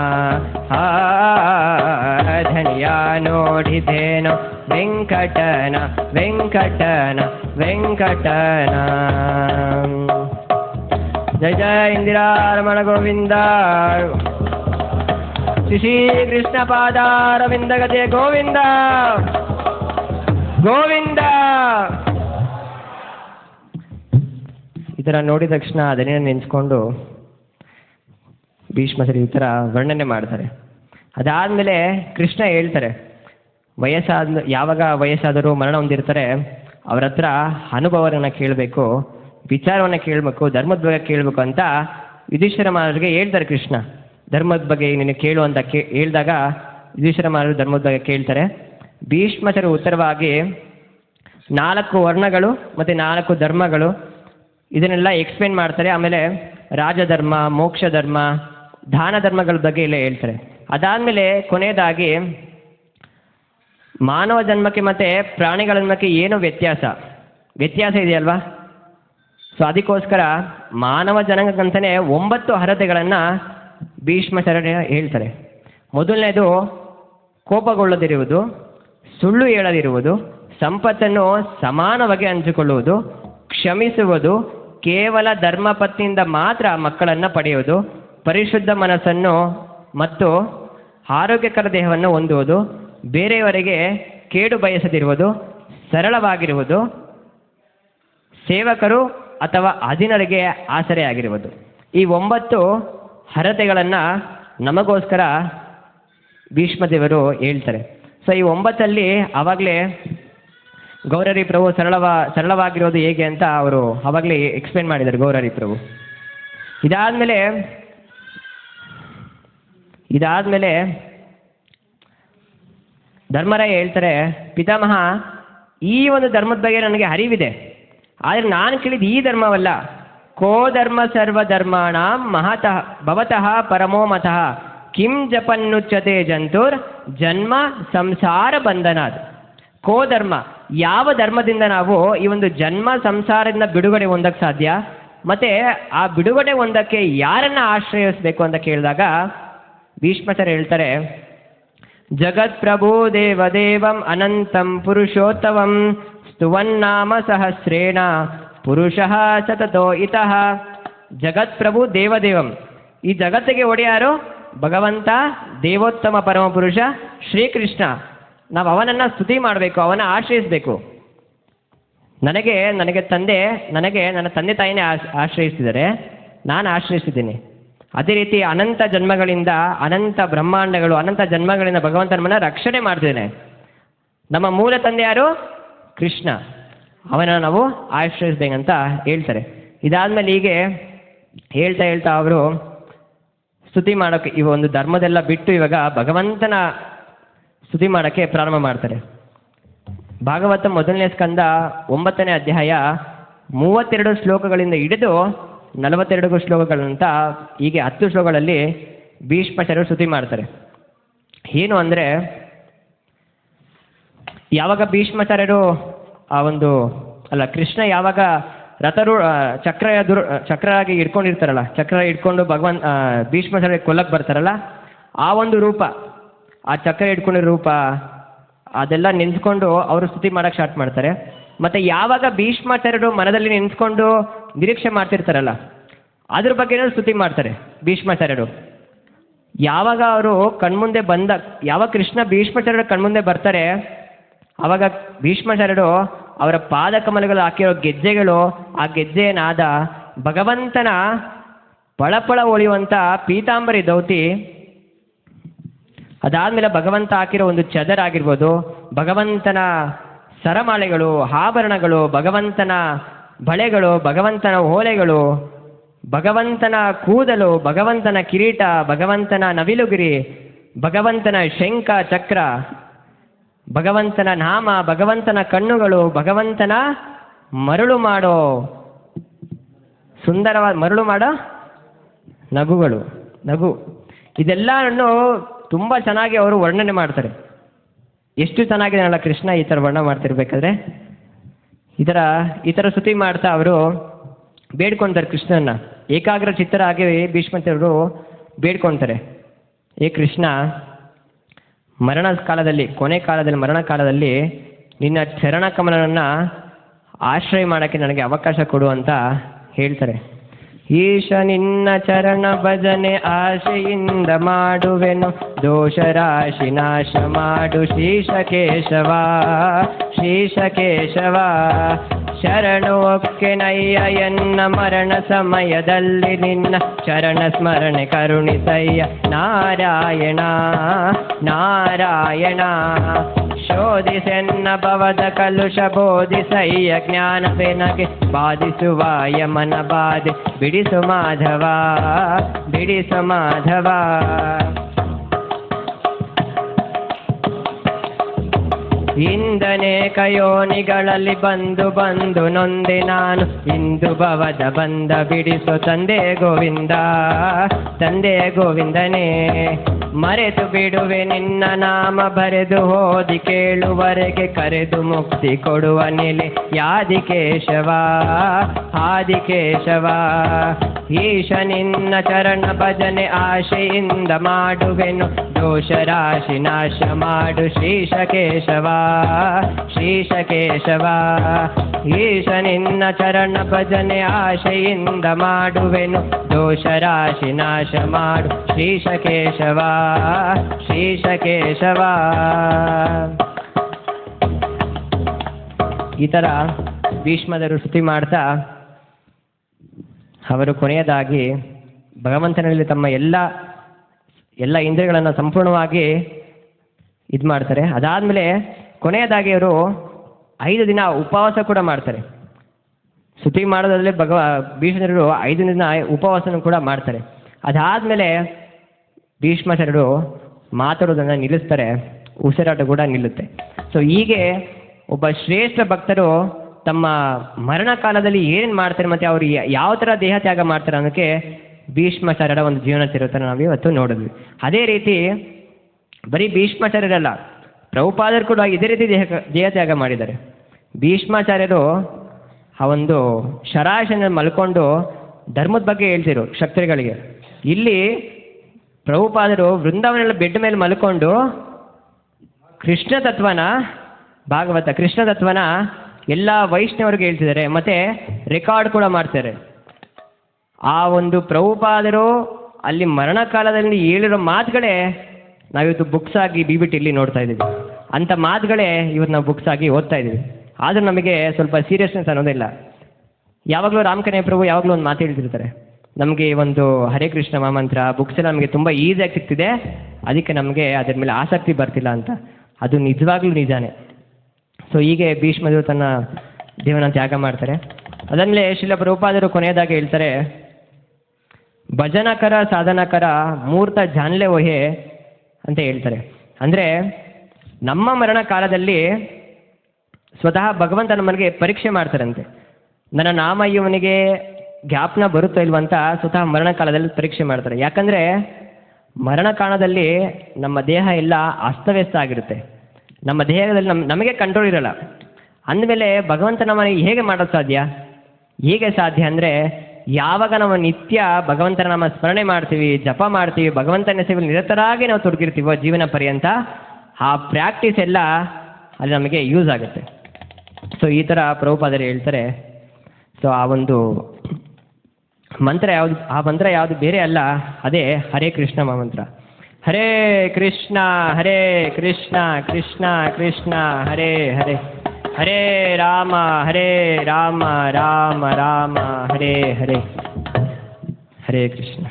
ಧನಿಯ ನೋಡಿದೇನೋ ವೆಂಕಟನ ವೆಂಕಟನ ವೆಂಕಟನ ಜಯ ಜಯ ಇಂದಿರಾರಮಣ ಗೋವಿಂದ ಶ್ರೀ ಕೃಷ್ಣ ಪಾದಾರವಿಂದಗತೆ ಗೋವಿಂದ ಗೋವಿಂದ. ಈ ಥರ ನೋಡಿದ ತಕ್ಷಣ ಅದನ್ನೇ ನೆನೆಸ್ಕೊಂಡು ಭೀಷ್ಮಸರು ಈ ಥರ ವರ್ಣನೆ ಮಾಡ್ತಾರೆ. ಅದಾದಮೇಲೆ ಕೃಷ್ಣ ಹೇಳ್ತಾರೆ, ಯಾವಾಗ ವಯಸ್ಸಾದರೂ ಮರಣ ಹೊಂದಿರ್ತಾರೆ ಅವ್ರ ಹತ್ರ ಅನುಭವವನ್ನು ಕೇಳಬೇಕು, ವಿಚಾರವನ್ನು ಕೇಳಬೇಕು, ಧರ್ಮದ ಬಗ್ಗೆ ಕೇಳಬೇಕು ಅಂತ ಯುಧಿಷ್ಠಿರ ಮಹಾರಾಜರಿಗೆ ಹೇಳ್ತಾರೆ ಕೃಷ್ಣ. ಧರ್ಮದ ಬಗ್ಗೆ ನೀನು ಕೇಳು ಅಂತ ಹೇಳಿದಾಗ ಯುಧಿಷ್ಠಿರ ಮಹಾರಾಜರು ಧರ್ಮದ ಬಗ್ಗೆ ಕೇಳ್ತಾರೆ. ಭೀಷ್ಮಸರು ಉತ್ತರವಾಗಿ 4 ವರ್ಣಗಳು ಮತ್ತು 4 ಧರ್ಮಗಳು ಇದನ್ನೆಲ್ಲ ಎಕ್ಸ್ಪ್ಲೇನ್ ಮಾಡ್ತಾರೆ. ಆಮೇಲೆ ರಾಜಧರ್ಮ, ಮೋಕ್ಷ ಧರ್ಮ, ದಾನ ಧರ್ಮಗಳ ಬಗ್ಗೆ ಎಲ್ಲ ಹೇಳ್ತಾರೆ. ಅದಾದಮೇಲೆ ಕೊನೆಯದಾಗಿ ಮಾನವ ಜನ್ಮಕ್ಕೆ ಮತ್ತು ಪ್ರಾಣಿಗಳ ಜನ್ಮಕ್ಕೆ ಏನು ವ್ಯತ್ಯಾಸ ಇದೆಯಲ್ವಾ? ಸೊ ಅದಕ್ಕೋಸ್ಕರ ಮಾನವ ಜನಾಂಗಕ್ಕಂತಲೇ 9 ಅರ್ಹತೆಗಳನ್ನು ಭೀಷ್ಮಾಚಾರ್ಯ ಹೇಳ್ತಾರೆ. ಮೊದಲನೇದು ಕೋಪಗೊಳ್ಳದಿರುವುದು, ಸುಳ್ಳು ಹೇಳದಿರುವುದು, ಸಂಪತ್ತನ್ನು ಸಮಾನವಾಗಿ ಹಂಚಿಕೊಳ್ಳುವುದು, ಕ್ಷಮಿಸುವುದು, ಕೇವಲ ಧರ್ಮಪತ್ನಿಯಿಂದ ಮಾತ್ರ ಮಕ್ಕಳನ್ನು ಪಡೆಯುವುದು, ಪರಿಶುದ್ಧ ಮನಸ್ಸನ್ನು ಮತ್ತು ಆರೋಗ್ಯಕರ ದೇಹವನ್ನು ಹೊಂದುವುದು, ಬೇರೆಯವರಿಗೆ ಕೇಡು ಬಯಸದಿರುವುದು, ಸರಳವಾಗಿರುವುದು, ಸೇವಕರು ಅಥವಾ ಅಧೀನರಿಗೆ ಆಸರೆಯಾಗಿರುವುದು. ಈ 9 ಅರ್ಹತೆಗಳನ್ನು ನಮಗೋಸ್ಕರ ಭೀಷ್ಮದೇವರು ಹೇಳ್ತಾರೆ. ಸೊ ಈ 9 ಆವಾಗಲೇ ಗೌರಹರಿ ಪ್ರಭು ಸರಳವಾಗಿರೋದು ಹೇಗೆ ಅಂತ ಅವರು ಆವಾಗಲೇ ಎಕ್ಸ್ಪ್ಲೇನ್ ಮಾಡಿದ್ದಾರೆ ಗೌರಹರಿ ಪ್ರಭು. ಇದಾದಮೇಲೆ ಧರ್ಮರಾಯ ಹೇಳ್ತಾರೆ, ಪಿತಾಮಹ ಈ ಒಂದು ಧರ್ಮದ ಬಗ್ಗೆ ನನಗೆ ಅರಿವಿದೆ, ಆದರೆ ನಾನು ಕೇಳಿದ ಈ ಧರ್ಮವಲ್ಲ. ಕೋ ಧರ್ಮ ಸರ್ವಧರ್ಮಾಣ ಮಹತಃ ಭವತಃ ಪರಮೋ ಮತಃ ಕಿಂ ಜಪನ್ನುಚ್ಯತೆ ಜಂತುರ್ ಜನ್ಮ ಸಂಸಾರ ಬಂಧನಾದ್. ಕೋ ಧರ್ಮ, ಯಾವ ಧರ್ಮದಿಂದ ನಾವು ಈ ಒಂದು ಜನ್ಮ ಸಂಸಾರದಿಂದ ಬಿಡುಗಡೆ ಹೊಂದಕ್ಕೆ ಸಾಧ್ಯ, ಮತ್ತು ಆ ಬಿಡುಗಡೆ ಹೊಂದಕ್ಕೆ ಯಾರನ್ನು ಆಶ್ರಯಿಸಬೇಕು ಅಂತ ಕೇಳಿದಾಗ ಭೀಷ್ಮಾಚಾರ್ಯ ಹೇಳ್ತಾರೆ, ಜಗತ್ಪ್ರಭು ದೇವದೇವಂ ಅನಂತಂ ಪುರುಷೋತ್ತಮಂ ಸ್ತುವನ್ನಾಮ ಸಹಸ್ರೇಣ ಪುರುಷಃ ಸತತೋ ಇತಃ. ಜಗತ್ಪ್ರಭು ದೇವದೇವಂ, ಈ ಜಗತ್ತಿಗೆ ಒಡೆಯಾರು ಭಗವಂತ, ದೇವೋತ್ತಮ ಪರಮಪುರುಷ ಶ್ರೀಕೃಷ್ಣ. ನಾವು ಅವನನ್ನು ಸ್ತುತಿ ಮಾಡಬೇಕು, ಅವನ ಆಶ್ರಯಿಸಬೇಕು. ನನಗೆ ನನ್ನ ತಂದೆ ತಾಯಿನೇ ಆಶ್ರಯಿಸಿದರೆ ನಾನು ಆಶ್ರಯಿಸಿದ್ದೀನಿ. ಅದೇ ರೀತಿ ಅನಂತ ಜನ್ಮಗಳಿಂದ, ಅನಂತ ಬ್ರಹ್ಮಾಂಡಗಳು, ಅನಂತ ಜನ್ಮಗಳಿಂದ ಭಗವಂತನನ್ನು ರಕ್ಷಣೆ ಮಾಡ್ತಿದ್ದೇನೆ. ನಮ್ಮ ಮೂಲ ತಂದೆ ಯಾರು? ಕೃಷ್ಣ. ಅವನನ್ನು ನಾವು ಆಶ್ರಯಿಸ್ಬೇಕಂತ ಹೇಳ್ತಾರೆ. ಇದಾದಮೇಲೆ ಹೀಗೆ ಹೇಳ್ತಾ ಅವರು ಸ್ತುತಿ ಮಾಡೋಕ್ಕೆ, ಈ ಒಂದು ಧರ್ಮದೆಲ್ಲ ಬಿಟ್ಟು ಇವಾಗ ಭಗವಂತನ ಸ್ತುತಿ ಮಾಡೋಕ್ಕೆ ಪ್ರಾರಂಭ ಮಾಡ್ತಾರೆ. ಭಾಗವತ 1ನೇ ಸ್ಕಂದ 9ನೇ ಅಧ್ಯಾಯ 32 ಶ್ಲೋಕಗಳಿಂದ ಹಿಡಿದು 42 ಶ್ಲೋಕಗಳಂತ ಹೀಗೆ 10 ಶ್ಲೋಕಗಳಲ್ಲಿ ಭೀಷ್ಮಾಚಾರ್ಯರು ಸ್ತುತಿ ಮಾಡ್ತಾರೆ. ಏನು ಅಂದರೆ, ಯಾವಾಗ ಭೀಷ್ಮಾಚಾರ್ಯರು ಕೃಷ್ಣ ಯಾವಾಗ ಚಕ್ರಾಗಿ ಹಿಡ್ಕೊಂಡಿರ್ತಾರಲ್ಲ, ಚಕ್ರ ಹಿಡ್ಕೊಂಡು ಭೀಷ್ಮಾಚಾರ್ಯ ಕೊಲ್ಲಕ್ಕೆ ಬರ್ತಾರಲ್ಲ, ಆ ಒಂದು ರೂಪ, ಆ ಚಕ್ರ ಹಿಡ್ಕೊಂಡಿರೋ ರೂಪ ಅದೆಲ್ಲ ನೆನೆಸ್ಕೊಂಡು ಅವರು ಸ್ತುತಿ ಮಾಡೋಕ್ಕೆ ಸ್ಟಾರ್ಟ್ ಮಾಡ್ತಾರೆ. ಮತ್ತು ಯಾವಾಗ ಭೀಷ್ಮಾಚಾರ್ಯರು ಮನದಲ್ಲಿ ನೆನೆಸ್ಕೊಂಡು ನಿರೀಕ್ಷೆ ಮಾಡ್ತಿರ್ತಾರಲ್ಲ, ಅದ್ರ ಬಗ್ಗೆನೂ ಸ್ತುತಿ ಮಾಡ್ತಾರೆ ಭೀಷ್ಮಾಚಾರ್ಯರು. ಯಾವಾಗ ಅವರು ಯಾವಾಗ ಕೃಷ್ಣ ಭೀಷ್ಮಾಚಾರ್ಯರು ಕಣ್ಮುಂದೆ ಬರ್ತಾರೆ, ಆವಾಗ ಭೀಷ್ಮಾಚಾರ್ಯರು ಅವರ ಪಾದಕಮಲಗಳು ಹಾಕಿರೋ ಗೆಜ್ಜೆಗಳು, ಆ ಗೆಜ್ಜೆಯನಾದ ಭಗವಂತನ ಪಳಪಳ ಹೊಳೆಯುವಂಥ ಪೀತಾಂಬರಿ ಧೌತಿ, ಅದಾದಮೇಲೆ ಭಗವಂತ ಹಾಕಿರೋ ಒಂದು ಚದರಾಗಿರ್ಬೋದು, ಭಗವಂತನ ಸರಮಾಲೆಗಳು, ಆಭರಣಗಳು, ಭಗವಂತನ ಬಳೆಗಳು, ಭಗವಂತನ ಓಲೆಗಳು, ಭಗವಂತನ ಕೂದಲು, ಭಗವಂತನ ಕಿರೀಟ, ಭಗವಂತನ ನವಿಲುಗಿರಿ, ಭಗವಂತನ ಶಂಖ ಚಕ್ರ, ಭಗವಂತನ ನಾಮ, ಭಗವಂತನ ಕಣ್ಣುಗಳು, ಭಗವಂತನ ಮರಳು ಮಾಡೋ ಸುಂದರವಾದ ಮರಳು ಮಾಡೋ ನಗು, ಇದೆಲ್ಲವನ್ನು ತುಂಬ ಚೆನ್ನಾಗಿ ಅವರು ವರ್ಣನೆ ಮಾಡ್ತಾರೆ. ಎಷ್ಟು ಚೆನ್ನಾಗಿದೆ ಅಲ್ಲ ಕೃಷ್ಣ ಈ ಥರ ವರ್ಣನೆ ಮಾಡ್ತಿರ್ಬೇಕಾದ್ರೆ. ಈ ಥರ ಸ್ತುತಿ ಮಾಡ್ತಾ ಅವರು ಬೇಡ್ಕೊಳ್ತಾರೆ ಕೃಷ್ಣನ. ಏಕಾಗ್ರ ಚಿತ್ತರಾಗಿ ಭೀಷ್ಮರು ಬೇಡ್ಕೊಳ್ತಾರೆ, ಏ ಕೃಷ್ಣ, ಮರಣ ಕಾಲದಲ್ಲಿ ನಿನ್ನ ಚರಣ ಕಮಲವನ್ನು ಆಶ್ರಯ ಮಾಡೋಕ್ಕೆ ನನಗೆ ಅವಕಾಶ ಕೊಡು ಅಂತ ಹೇಳ್ತಾರೆ. ಈಶ ನಿನ್ನ ಚರಣ ಭಜನೆ ಆಶೆಯಿಂದ ಮಾಡುವೆನು, ದೋಷ ರಾಶಿ ನಾಶ ಮಾಡು ಶ್ರೀಶ ಕೇಶವ, ಶರಣು ಒಕ್ಕೆನಯ್ಯ ಎನ್ನ ಮರಣ ಸಮಯದಲ್ಲಿ ನಿನ್ನ ಚರಣ ಸ್ಮರಣೆ ಕರುಣಿಸಯ್ಯ ನಾರಾಯಣ. ಶೋಧಿಸೆನ್ನ ಭವದ ಕಲುಷ ಬೋಧಿಸಯ್ಯ ಜ್ಞಾನ ಬೆನಗೆ ಬಾಧಿಸುವ ಯಮನ ಬಾಧೆ ಬಿಡಿಸು ಮಾಧವ. ಇಂದನೇಕ ಯೋನಿಗಳಲ್ಲಿ ಬಂದು ನೊಂದೆ ನಾನು, ಇಂದು ಭವದ ಬಂದ ಬಿಡಿಸು ತಂದೆ ಗೋವಿಂದನೇ. ಮರೆತು ಬಿಡುವೆ ನಿನ್ನ ನಾಮ ಬರೆದು ಹೋದಿ ಕೇಳುವರೆಗೆ, ಕರೆದು ಮುಕ್ತಿ ಕೊಡುವ ನೆಲೆ ಆದಿಕೇಶವ. ಈಶ ನಿನ್ನ ಚರಣ ಭಜನೆ ಆಶೆಯಿಂದ ಮಾಡುವೆನು, ದೋಷ ರಾಶಿ ನಾಶ ಮಾಡು ಶ್ರೀಶ ಕೇಶವ. ಈಶ ನಿನ್ನ ಚರಣ ಭಜನೆ ಆಶೆಯಿಂದ ಮಾಡುವೆನು, ದೋಷ ರಾಶಿ ನಾಶ ಮಾಡು ಶ್ರೀಶ ಕೇಶವ. ಈ ಥರ ಭೀಷ್ಮದರು ಸ್ತುತಿ ಮಾಡ್ತಾ ಅವರು ಕೊನೆಯದಾಗಿ ಭಗವಂತನಲ್ಲಿ ತಮ್ಮ ಎಲ್ಲ ಇಂದ್ರಿಯಗಳನ್ನು ಸಂಪೂರ್ಣವಾಗಿ ಇದು ಮಾಡ್ತಾರೆ. ಅದಾದಮೇಲೆ ಕೊನೆಯದಾಗಿ ಅವರು 5 ದಿನ ಉಪವಾಸ ಕೂಡ ಮಾಡ್ತಾರೆ. ಸ್ತುತಿ ಮಾಡೋದ್ರಲ್ಲಿ ಭೀಷ್ಮರು 5 ದಿನ ಉಪವಾಸನೂ ಕೂಡ ಮಾಡ್ತಾರೆ. ಅದಾದಮೇಲೆ ಭೀಷ್ಮಾಚಾರ್ಯರು ಮಾತಾಡೋದನ್ನು ನಿಲ್ಲಿಸ್ತಾರೆ, ಉಸಿರಾಟ ಕೂಡ ನಿಲ್ಲುತ್ತೆ. ಸೊ ಹೀಗೆ ಒಬ್ಬ ಶ್ರೇಷ್ಠ ಭಕ್ತರು ತಮ್ಮ ಮರಣ ಕಾಲದಲ್ಲಿ ಏನೇನು ಮಾಡ್ತಾರೆ ಮತ್ತು ಅವರು ಯಾವ ಥರ ದೇಹ ತ್ಯಾಗ ಮಾಡ್ತಾರೆ ಅನ್ನೋಕ್ಕೆ ಭೀಷ್ಮಾಚಾರ್ಯರ ಒಂದು ಜೀವನ ಚರಿತ್ರೆ ನಾವು ಇವತ್ತು ನೋಡಿದ್ವಿ. ಅದೇ ರೀತಿ ಬರೀ ಭೀಷ್ಮಾಚಾರ್ಯರಲ್ಲ, ಪ್ರಭುಪಾದರು ಕೂಡ ಇದೇ ರೀತಿ ದೇಹ ತ್ಯಾಗ ಮಾಡಿದ್ದಾರೆ. ಭೀಷ್ಮಾಚಾರ್ಯರು ಆ ಒಂದು ಶರಾಶನಲ್ಲಿ ಮಲ್ಕೊಂಡು ಧರ್ಮದ ಬಗ್ಗೆ ಹೇಳ್ತಿರು ಕ್ಷತ್ರಿಗಳಿಗೆ. ಇಲ್ಲಿ ಪ್ರಭುಪಾದರು ವೃಂದಾವನ ಬೆಡ್ ಮೇಲೆ ಮಲ್ಕೊಂಡು ಕೃಷ್ಣ ತತ್ವನ ಎಲ್ಲ ವೈಷ್ಣವರಿಗೆ ಹೇಳ್ತಿದ್ದಾರೆ ಮತ್ತು ರೆಕಾರ್ಡ್ ಕೂಡ ಮಾಡ್ತಾರೆ. ಆ ಒಂದು ಪ್ರಭುಪಾದರು ಅಲ್ಲಿ ಮರಣ ಕಾಲದಲ್ಲಿ ಹೇಳಿರೋ ಮಾತುಗಳೇ ನಾವಿವತ್ತು ಬುಕ್ಸ್ ಆಗಿ ಇಲ್ಲಿ ನೋಡ್ತಾ ಇದ್ದೀವಿ. ಅಂಥ ಮಾತುಗಳೇ ಇವತ್ತು ನಾವು ಬುಕ್ಸ್ ಆಗಿ ಓದ್ತಾ ಇದ್ದೀವಿ. ಆದರೂ ನಮಗೆ ಸ್ವಲ್ಪ ಸೀರಿಯಸ್ನೆಸ್ ಅನ್ನೋದಿಲ್ಲ. ಯಾವಾಗಲೂ ರಾಮಕನ್ಯ ಪ್ರಭು ಯಾವಾಗಲೂ ಒಂದು ಮಾತು ಹೇಳ್ತಿರ್ತಾರೆ, ನಮಗೆ ಒಂದು ಹರೇ ಕೃಷ್ಣ ಮಹಾಮಂತ್ರ ಬುಕ್ಸ್ ಎಲ್ಲ ನಮಗೆ ತುಂಬ ಈಸಿಯಾಗಿ ಸಿಗ್ತಿದೆ, ಅದಕ್ಕೆ ನಮಗೆ ಅದರ ಮೇಲೆ ಆಸಕ್ತಿ ಬರ್ತಿಲ್ಲ ಅಂತ. ಅದು ನಿಜವಾಗ್ಲೂ ನಿಜಾನೇ. ಸೊ ಹೀಗೆ ಭೀಷ್ಮರು ತನ್ನ ಜೀವನ ತ್ಯಾಗ ಮಾಡ್ತಾರೆ. ಅದಾದಮೇಲೆ ಶ್ರೀಲ ಪ್ರಭುಪಾದರು ಕೊನೆಯದಾಗಿ ಹೇಳ್ತಾರೆ, ಭಜನಕರ ಸಾಧನಕರ ಮೂರ್ತ ಜಾನ್ಲೆ ಓಹೆ ಅಂತ ಹೇಳ್ತಾರೆ. ಅಂದರೆ ನಮ್ಮ ಮರಣ ಕಾಲದಲ್ಲಿ ಸ್ವತಃ ಭಗವಂತ ನಮ್ಮನಿಗೆ ಪರೀಕ್ಷೆ ಮಾಡ್ತಾರಂತೆ. ನನ್ನ ನಾಮ ಇವನಿಗೆ ಜ್ಞಾಪನ ಬರುತ್ತೋ ಇಲ್ವಂತ ಸ್ವತಃ ಮರಣ ಕಾಲದಲ್ಲಿ ಪರೀಕ್ಷೆ ಮಾಡ್ತಾರೆ. ಯಾಕಂದರೆ ಮರಣ ಕಾಲದಲ್ಲಿ ನಮ್ಮ ದೇಹ ಎಲ್ಲ ಅಸ್ತವ್ಯಸ್ತ ಆಗಿರುತ್ತೆ. ನಮ್ಮ ದೇಹದಲ್ಲಿ ನಮಗೆ ಕಂಟ್ರೋಲ್ ಇರಲ್ಲ. ಅಂದಮೇಲೆ ಭಗವಂತ ನಮ್ಮನಿಗೆ ಹೇಗೆ ಮಾಡೋದು ಸಾಧ್ಯ? ಹೇಗೆ ಸಾಧ್ಯ ಅಂದರೆ, ಯಾವಾಗ ನಾವು ನಿತ್ಯ ಭಗವಂತನ ನಾಮ ಸ್ಮರಣೆ ಮಾಡ್ತೀವಿ, ಜಪ ಮಾಡ್ತೀವಿ, ಭಗವಂತನ ಸೇವೆಯಲ್ಲಿ ನಿರತರಾಗಿ ನಾವು ತೊಡಗಿರ್ತೀವೋ ಜೀವನ ಪರ್ಯಂತ, ಆ ಪ್ರಾಕ್ಟೀಸ್ ಎಲ್ಲ ಅಲ್ಲಿ ನಮಗೆ ಯೂಸ್ ಆಗುತ್ತೆ. ಸೊ ಈ ಥರ ಪ್ರಭುಪಾದರು ಹೇಳ್ತಾರೆ. ಸೊ ಆ ಒಂದು ಮಂತ್ರ ಯಾವುದು ಬೇರೆ ಅಲ್ಲ, ಅದೇ ಹರೇ ಕೃಷ್ಣ ಮಹಾಮಂತ್ರ. ಹರೇ ಕೃಷ್ಣ ಕೃಷ್ಣ ಕೃಷ್ಣ ಹರೇ ಹರೇ, ಹರೇ ರಾಮ ರಾಮ ರಾಮ ಹರೇ ಹರೇ. ಹರೇ ಕೃಷ್ಣ.